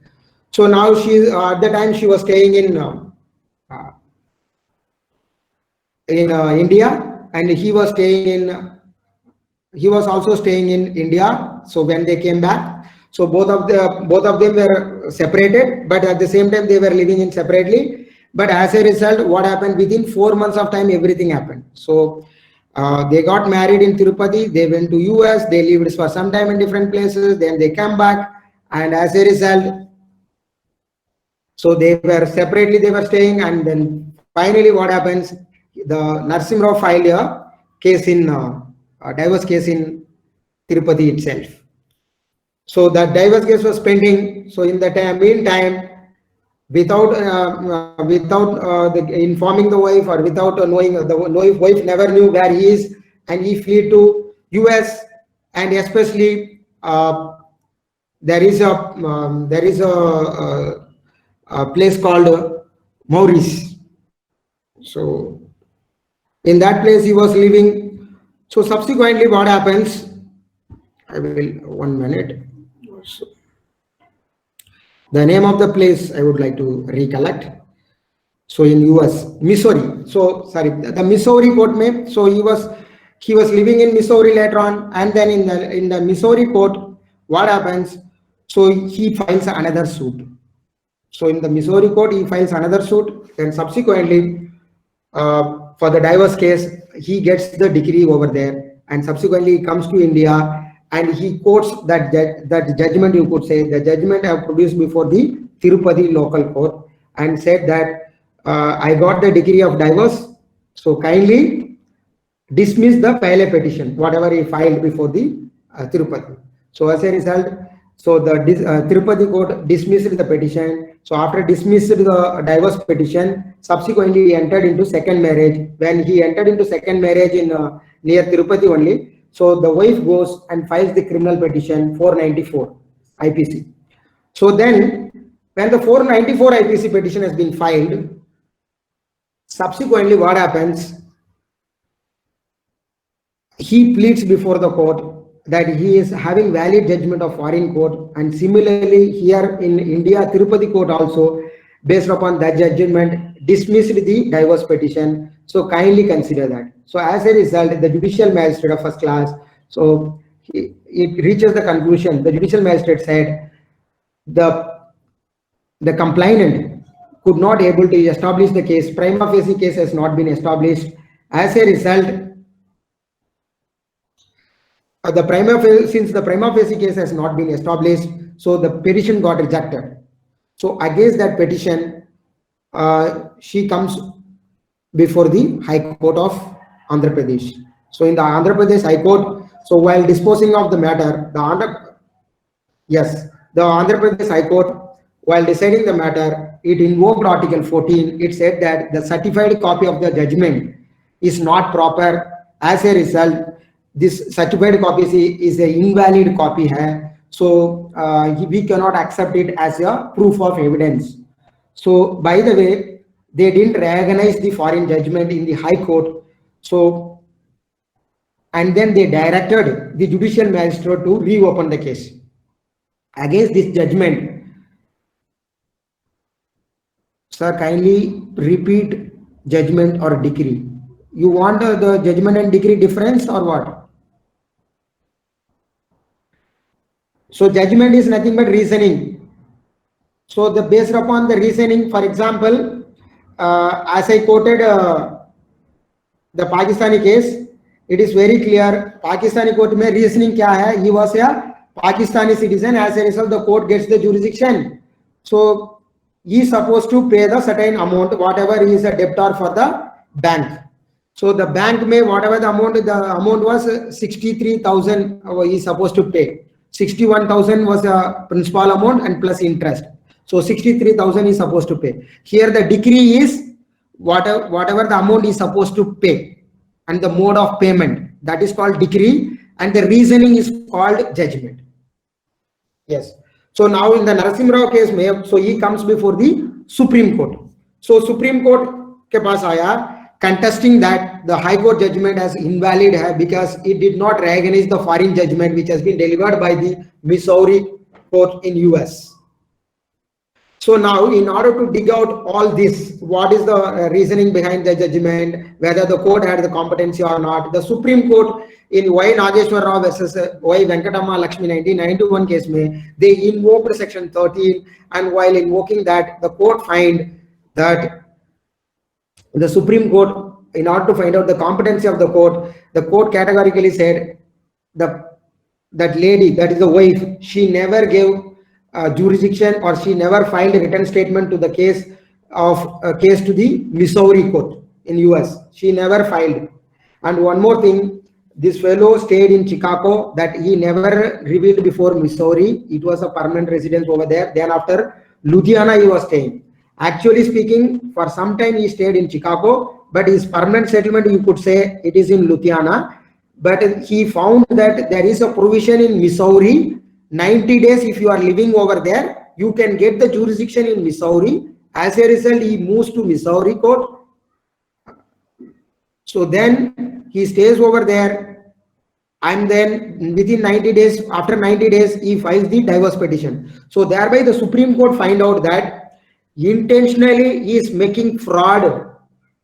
So now she at the time she was staying in India, and he was also staying in India. So when they came back, so both of them were separated, but at the same time they were living in separately. But as a result, what happened, within 4 months of time, everything happened. So they got married in Tirupati, they went to US, they lived for some time in different places, then they came back, and as a result, so they were separately, they were staying, and then finally what happens, the Narasimha Rao filed a case in divorce case in Tirupati itself. So that divorce case was pending. So in the meantime, without informing the wife, or without knowing, the wife never knew where he is, and he fled to US. And especially there is a place called Maurice. So in that place he was living. So subsequently what happens, I will 1 minute. So the name of the place I would like to recollect. So in US, Missouri. So sorry, the Missouri court mein. So he was living in Missouri later on, and then in the Missouri court, what happens? So he files another suit. So in the Missouri court, he files another suit, and subsequently for the divorce case, he gets the decree over there, and subsequently he comes to India, and he quotes that judgment, you could say, the judgment I have produced before the Tirupati local court and said that I got the decree of divorce, so kindly dismiss the Pele petition, whatever he filed before the Tirupati. So as a result, so the Tirupati court dismissed the petition. So after dismissed the divorce petition, subsequently he entered into second marriage. When he entered into second marriage in near Tirupati only, so the wife goes and files the criminal petition 494 IPC. So then when the 494 IPC petition has been filed, subsequently what happens? He pleads before the court that he is having valid judgment of foreign court, and similarly here in India, Tirupati court also, based upon that judgment, dismissed the divorce petition. So kindly consider that. So as a result, the judicial magistrate of first class, so it reaches the conclusion. The judicial magistrate said the complainant could not able to establish the case. Prima facie case has not been established. As a result, since the prima facie case has not been established, so the petition got rejected. So against that petition, she comes before the High Court of Andhra Pradesh. So in the Andhra Pradesh High Court, so while disposing of the matter, the Andhra Pradesh High Court, while deciding the matter, it invoked Article 14. It said that the certified copy of the judgment is not proper. As a result, this certified copy is an invalid copy. So we cannot accept it as a proof of evidence. So by the way, they didn't recognize the foreign judgment in the High Court. So, and then they directed the judicial magistrate to reopen the case. Against this judgment, sir, kindly repeat judgment or decree. You want the judgment and decree difference or what? So judgment is nothing but reasoning. So based upon the reasoning, for example, as I quoted the Pakistani case, it is very clear. Pakistani court mein reasoning kya hai? He was a Pakistani citizen. As a result, the court gets the jurisdiction. So he is supposed to pay the certain amount, whatever he is a debtor for the bank. So the bank may, whatever the amount was 63,000 he is supposed to pay. 61,000 was the principal amount and plus interest. So 63,000 is supposed to pay. Here the decree is whatever the amount is supposed to pay and the mode of payment, that is called decree, and the reasoning is called judgment. Yes. So now in the Narasimha Rao case, so he comes before the Supreme Court. So Supreme Court ke paas aaya, contesting that the High Court judgment as invalid because it did not recognize the foreign judgment which has been delivered by the Missouri court in US. So now, in order to dig out all this, what is the reasoning behind the judgment, whether the court had the competency or not, the Supreme Court in Y. Nageshwar Rao versus Y. Venkatama Lakshmi 1991 case, they invoked section 13, and while invoking that, the court find that the Supreme Court, in order to find out the competency of the court categorically said that lady, that is the wife, she never gave jurisdiction or she never filed a written statement to the case to the Missouri court in US. She never filed. And one more thing, this fellow stayed in Chicago, that he never revealed before Missouri. It was a permanent residence over there. Then after Louisiana he was staying. Actually speaking, for some time he stayed in Chicago, but his permanent settlement, you could say it is in Louisiana. But he found that there is a provision in Missouri, 90 days if you are living over there, you can get the jurisdiction in Missouri. As a result, he moves to Missouri court. So then he stays over there, and then within 90 days, after 90 days, he files the divorce petition. So thereby the Supreme Court find out that intentionally he is making fraud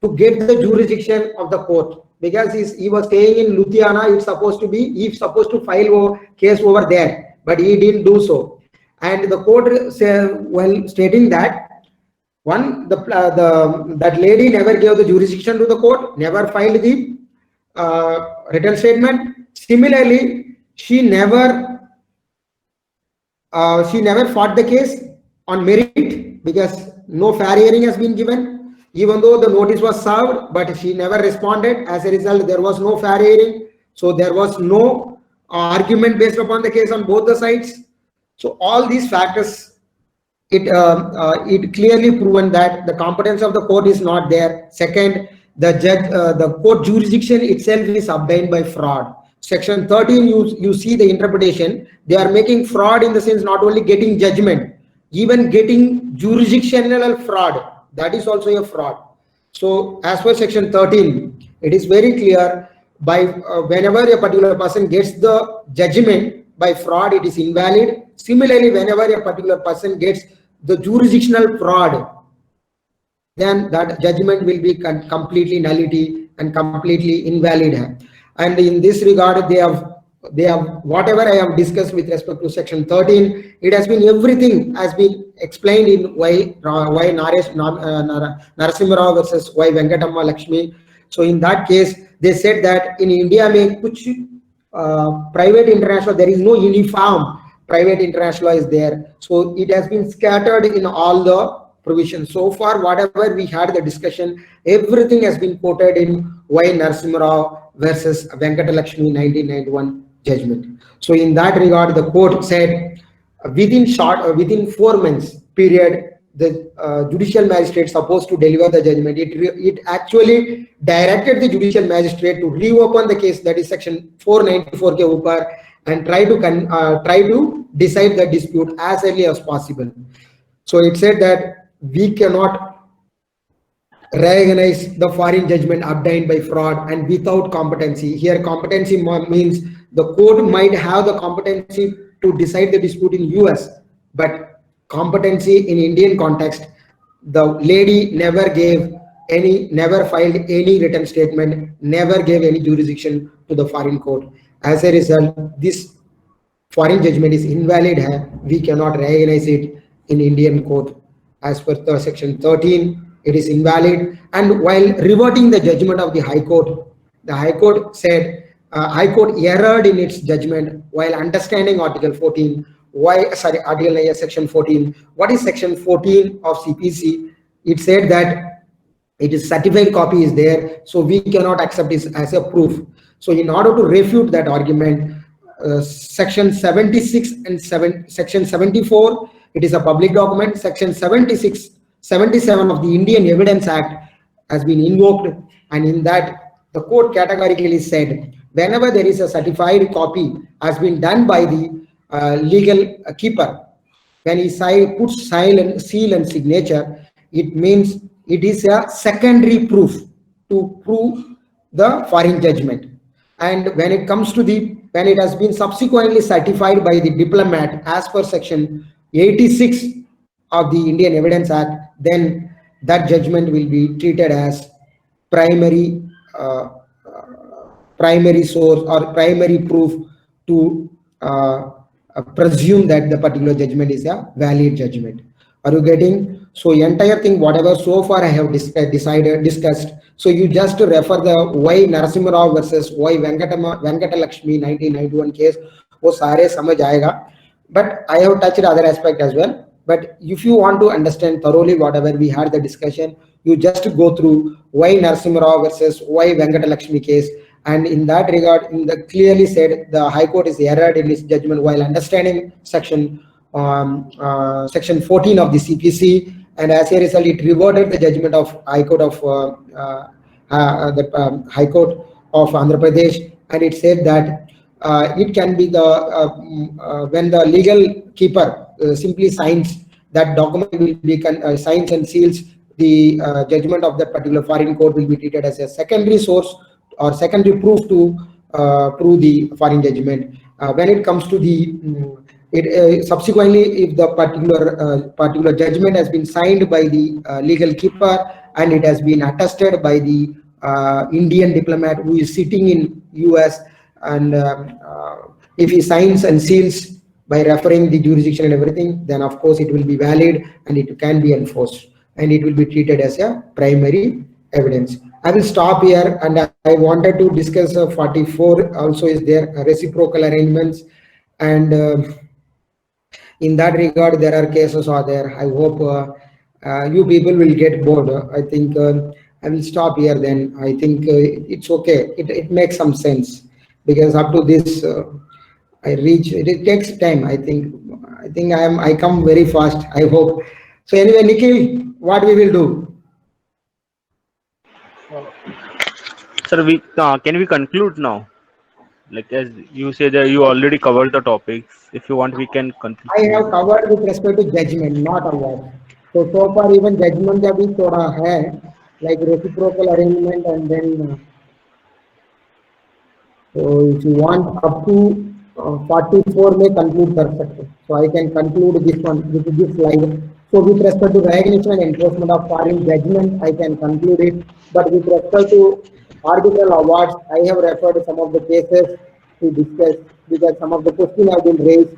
to get the jurisdiction of the court, because he was staying in Louisiana. He's supposed to file a case over there, but he didn't do so. And the court while stating that that lady never gave the jurisdiction to the court, never filed the written statement. Similarly, she never fought the case. on merit, because no fair hearing has been given, even though the notice was served, but she never responded. As a result, there was no fair hearing. So there was no argument based upon the case on both the sides. So all these factors, it clearly proven that the competence of the court is not there. Second, the court jurisdiction itself is obtained by fraud. Section 13, you see the interpretation. They are making fraud in the sense not only getting judgment, even getting jurisdictional fraud. That is also a fraud. So as per section 13, it is very clear, by whenever a particular person gets the judgment by fraud, it is invalid. Similarly, whenever a particular person gets the jurisdictional fraud, then that judgment will be completely nullity and completely invalid. And in this regard, they have whatever I have discussed with respect to section 13, it has been, everything has been explained in Y Narasimha Rao versus Y Venkatamma Lakshmi. So in that case, they said that in India, private international, there is no uniform private international law is there. So it has been scattered in all the provisions. So far, whatever we had the discussion, everything has been quoted in Y Narasimha Rao versus Venkatalakshmi 1991 judgment. So in that regard, the court said within 4 months period, the judicial magistrate supposed to deliver the judgment. It actually directed the judicial magistrate to reopen the case, that is section 494 ke upar, and try to decide the dispute as early as possible. So it said that we cannot recognize the foreign judgment obtained by fraud and without competency. Here competency means the court might have the competency to decide the dispute in US, but competency in Indian context, the lady never filed any written statement, never gave any jurisdiction to the foreign court. As a result, this foreign judgment is invalid. We cannot recognize it in Indian court. As per the section 13, it is invalid. And while reverting the judgment of the High Court, the High Court said, High Court erred in its judgment while understanding Article 14. Section 14. What is section 14 of CPC? It said that it is certified copy is there, so we cannot accept this as a proof. So in order to refute that argument, section 76 and section 74, it is a public document. Section 76, 77 of the Indian Evidence Act has been invoked, and in that the court categorically said whenever there is a certified copy has been done by the legal keeper, when he puts seal and signature, it means it is a secondary proof to prove the foreign judgment. And when it comes to when it has been subsequently certified by the diplomat as per section 86 of the Indian Evidence Act, then that judgment will be treated as primary source or primary proof to presume that the particular judgment is a valid judgment. Are you getting? So entire thing, whatever so far I have discussed. So you just refer the Y Narasimha Rao versus Y Venkatalakshmi 1991 case. वो सारे समझ आएगा. But I have touched other aspect as well. But if you want to understand thoroughly whatever we had the discussion, you just go through Y Narasimha Rao versus Y Venkatalakshmi case. And in that regard, clearly said the High Court is erred in its judgment while understanding section 14 of the CPC, and as a result, it reverted the judgment of High Court of High Court of Andhra Pradesh, and it said that it can be when the legal keeper simply signs that document will be signs and seals, the judgment of that particular foreign court will be treated as a secondary source or secondary proof to prove the foreign judgment. When it comes to subsequently, if the particular judgment has been signed by the legal keeper and it has been attested by the Indian diplomat who is sitting in US, and if he signs and seals by referring the jurisdiction and everything, then of course it will be valid and it can be enforced and it will be treated as a primary evidence. I will stop here, and I wanted to discuss 44 also is there, reciprocal arrangements, and in that regard, there are cases are there. I hope you people will get bored. I think I will stop here then. I think it's okay. It makes some sense because up to this I reach. It takes time. I think I come very fast. I hope. So anyway, Nikhil, what we will do? Sir, we can we conclude now? Like as you say that you already covered the topics. If you want, we can conclude. I have covered with respect to judgment, not award. So far even judgment का भी थोड़ा है, like reciprocal arrangement and then so if you want up to 44 में conclude कर सकते. So I can conclude this one with this slide. So with respect to recognition and enforcement of foreign judgment, I can conclude it. But with respect to arbitral awards, I have referred some of the cases to discuss because some of the questions have been raised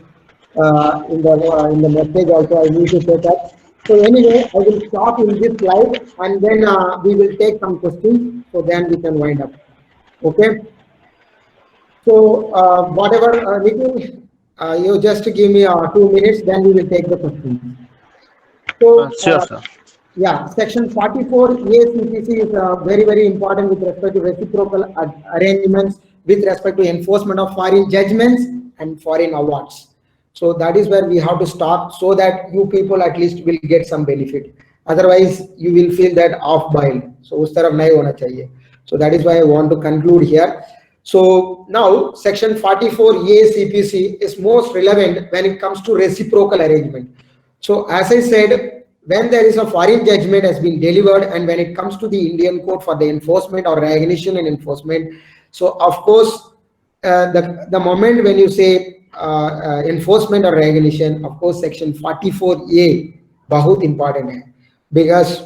in the message also. I need to say that. So anyway, I will stop in this slide and then we will take some questions. So then we can wind up. Okay. So whatever, Nikhil, you just give me 2 minutes, then we will take the questions. So Sure, sir. yeah, section 44 ACPC is very, very important with respect to reciprocal arrangements with respect to enforcement of foreign judgments and foreign awards. So that is where we have to stop so that you people at least will get some benefit. Otherwise, you will feel that off-boiled. So us taraf nahi hona chahiye. So that is why I want to conclude here. So now section 44 ACPC is most relevant when it comes to reciprocal arrangement. So as I said, when there is a foreign judgment has been delivered and when it comes to the Indian court for the enforcement or recognition and enforcement, so of course, the moment when you say enforcement or recognition, of course, section 44A bahut important hai because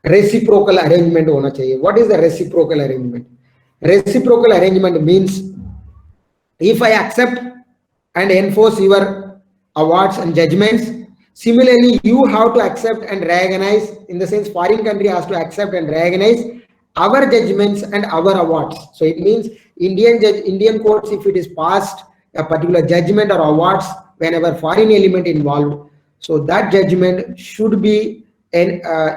reciprocal arrangement hona chahiye. What is the reciprocal arrangement? Reciprocal arrangement means if I accept and enforce your awards and judgments, similarly, you have to accept and recognize, in the sense foreign country has to accept and recognize our judgments and our awards. So it means Indian courts, if it is passed a particular judgment or awards, whenever foreign element involved, so that judgment should be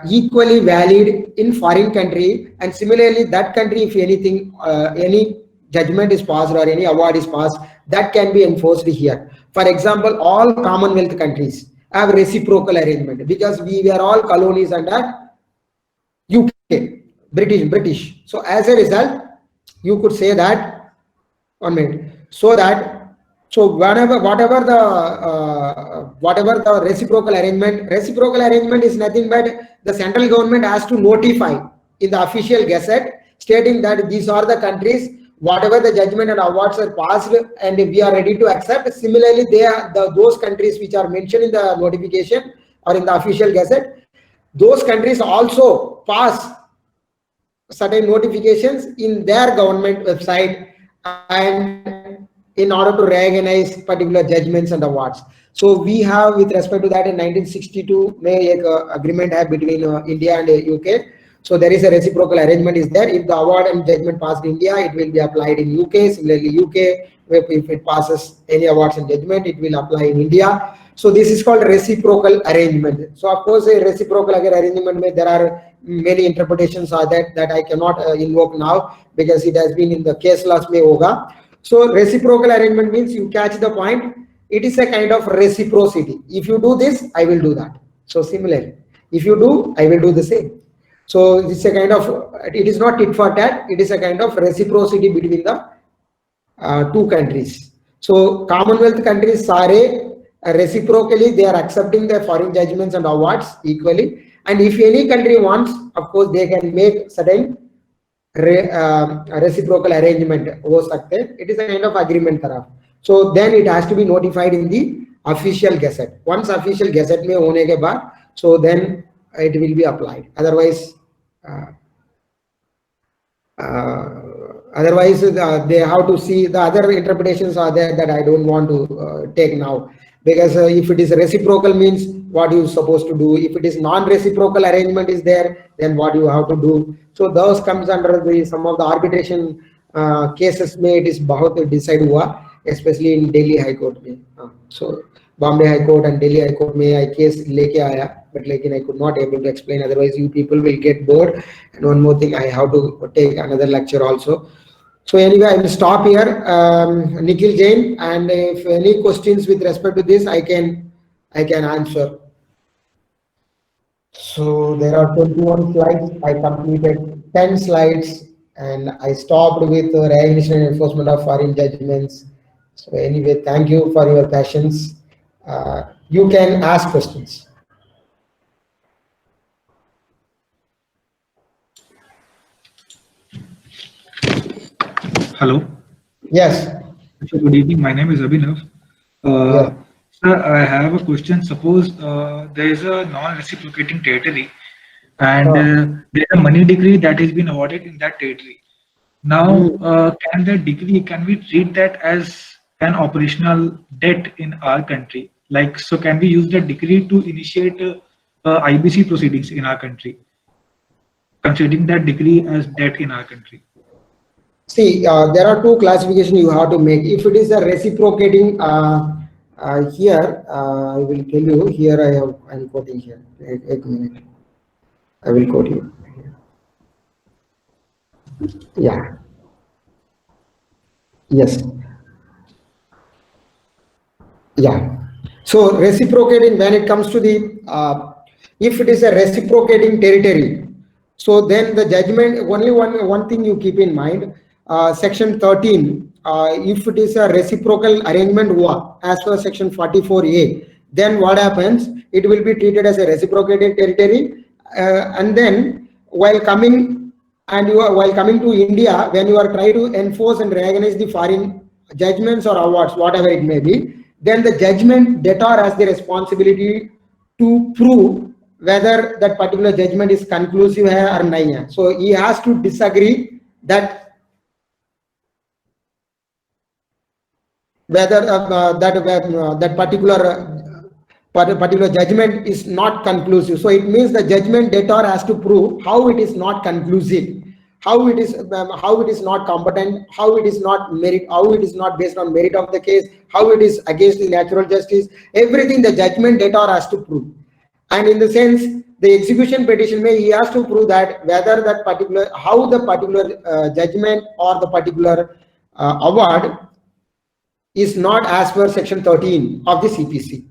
equally valid in foreign country, and similarly that country, if anything, any judgment is passed or any award is passed, that can be enforced here. For example, all Commonwealth countries have reciprocal arrangement because we were all colonies under UK, British. So as a result, you could say that, 1 minute, so whatever the reciprocal arrangement is nothing but the central government has to notify in the official gazette stating that these are the countries, whatever the judgment and awards are passed and we are ready to accept. Similarly, they are those countries which are mentioned in the notification or in the official gazette, those countries also pass certain notifications in their government website and in order to recognize particular judgments and awards. So we have, with respect to that, in 1962 mein ek agreement hai between India and UK. So there is a reciprocal arrangement is there. If the award and judgment passed in India, it will be applied in UK. Similarly, UK, if it passes any awards and judgment, it will apply in India. So this is called reciprocal arrangement. So of course, a reciprocal arrangement, there are many interpretations are that I cannot invoke now because it has been in the case laws mein hoga. So reciprocal arrangement means, you catch the point, it is a kind of reciprocity. If you do this, I will do that. So similarly, if you do, I will do the same. So it's a kind of, it is not tit for tat, it is a kind of reciprocity between the two countries. So Commonwealth countries sare reciprocally, they are accepting their foreign judgments and awards equally. And if any country wants, of course, they can make certain reciprocal arrangement. It is a kind of agreement taraf. So then it has to be notified in the official gazette. Once official gazette mein hone ke baad, so then it will be applied. Otherwise, they have to see the other interpretations are there that I don't want to take now, because if it is reciprocal means what you supposed to do. If it is non-reciprocal arrangement is there, then what you have to do. So those comes under the some of the arbitration cases may it is bahut decide hua. especially in Delhi High Court में. So Bombay High Court and Delhi High Court में I case लेके आया, but लेकिन I could not able to explain. Otherwise, you people will get bored. And one more thing, I have to take another lecture also. So anyway, I will stop here, Nikhil Jain, and if any questions with respect to this, I can answer. So there are 21 slides. I completed 10 slides, and I stopped with recognition and enforcement of foreign judgments. So anyway, thank you for your patience. You can ask questions. Hello. Yes. So good evening. My name is Abhinav. Yeah. Sir, I have a question. Suppose there is a non-reciprocating territory, and there is a money decree that has been awarded in that territory. Now, can we treat that as an operational debt in our country? Like, so can we use that decree to initiate IBC proceedings in our country, considering that decree as debt in our country? See, there are two classifications you have to make. If it is a reciprocating, here, I will tell you, here I'm quoting here. One minute. I will quote you. Yeah. Yes. Yeah. So reciprocating, when it comes to the, if it is a reciprocating territory, so then the judgment, only one thing you keep in mind, section 13, if it is a reciprocal arrangement as per section 44A, then what happens? It will be treated as a reciprocated territory, and then while coming to India, when you are trying to enforce and recognize the foreign judgments or awards, whatever it may be, then the judgment debtor has the responsibility to prove whether that particular judgment is conclusive or nahi. So he has to disagree that whether that particular judgment is not conclusive. So it means the judgment debtor has to prove how it is not conclusive, how it is not competent, how it is not merit, how it is not based on merit of the case, how it is against the natural justice. Everything the judgment debtor has to prove. And in the sense, the execution petition he has to prove that whether that particular, how the particular judgment or the particular award is not as per section 13 of the CPC.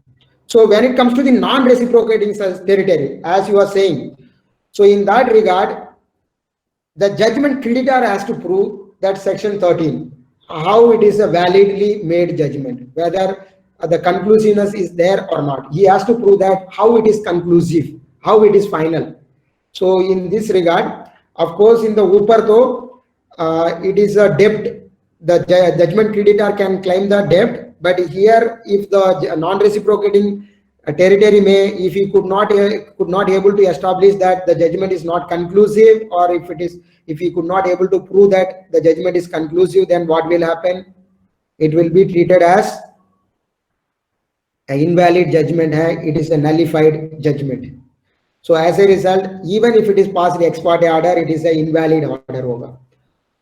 So when it comes to the non-reciprocating territory, as you are saying, so in that regard, the judgment creditor has to prove that section 13, how it is a validly made judgment, whether the conclusiveness is there or not. He has to prove that how it is conclusive, how it is final. So in this regard, of course, in the Uparto, it is a debt. The judgment creditor can claim the debt, but here, if the non-reciprocating territory if he could not able to establish that the judgment is not conclusive, or if he could not able to prove that the judgment is conclusive, then what will happen? It will be treated as an invalid judgment. It is a nullified judgment. So as a result, even if it is passed the ex parte order, it is an invalid order hoga.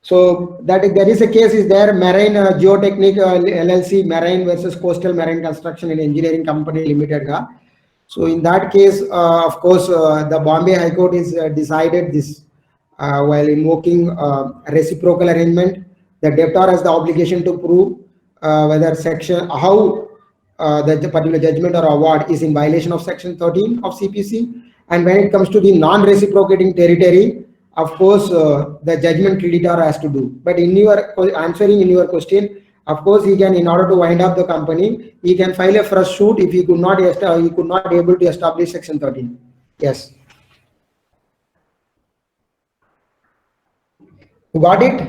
So that there is a case is there, Marine Geotechnic LLC, Marine versus Coastal Marine Construction and Engineering Company Limited. So in that case, of course, the Bombay High Court is decided this while invoking reciprocal arrangement. The debtor has the obligation to prove whether how the particular judgment or award is in violation of section 13 of CPC. And when it comes to the non-reciprocating territory, of course, the judgment creditor has to do. But in your answering in your question, of course, he can, in order to wind up the company, he can file a fresh suit if he could not able to establish section 13. Yes. You got it?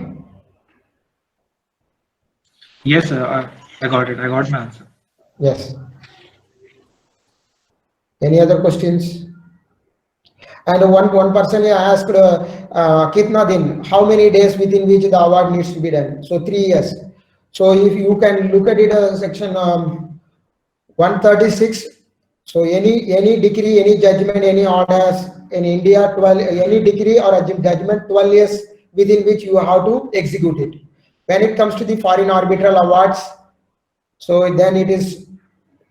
Yes, sir. I got it. I got my answer. Yes. Any other questions? And one person asked, kitna din, how many days within which the award needs to be done? So 3 years. So if you can look at it, section 136. So any decree, any judgment, any orders in India, any decree or a judgment, 12 years within which you have to execute it. When it comes to the foreign arbitral awards, So then it is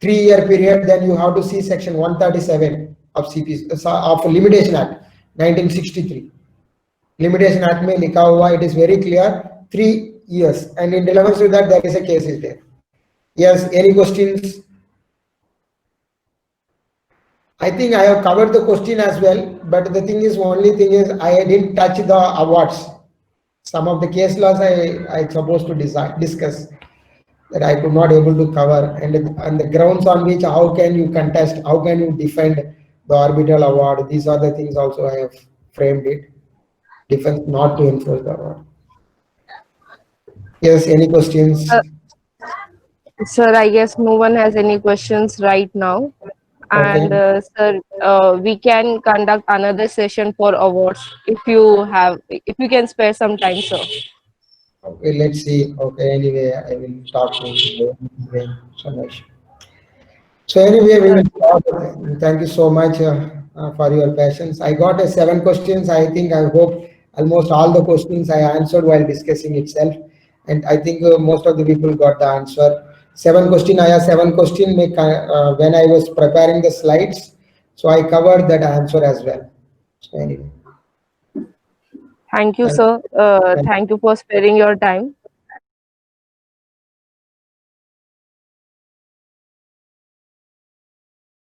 3-year period, then you have to see section 137 of CP of Limitation Act 1963. Limitation Act में लिखा हुआ, it is very clear, 3 years, and in relevance with that there is a case is there. Yes, any questions? I think I have covered the question as well, but the thing is, only thing is I didn't touch the awards. Some of the case laws I supposed to discuss that I could not able to cover, and the grounds on which how can you contest, how can you defend the orbital award. These are the things also I have framed it. Defense not to enforce the award. Yes, any questions? Sir, I guess no one has any questions right now. And sir, we can conduct another session for awards if you can spare some time, sir. Okay, let's see. Okay, anyway, I will talk to Somesh. So anyway, we will start. Thank you so much for your patience. I got 7 questions. I think, I hope almost all the questions I answered while discussing itself. And I think most of the people got the answer. 7 question, I have 7 question when I was preparing the slides. So I covered that answer as well. So anyway. Thank you, sir. Thank you for sparing your time.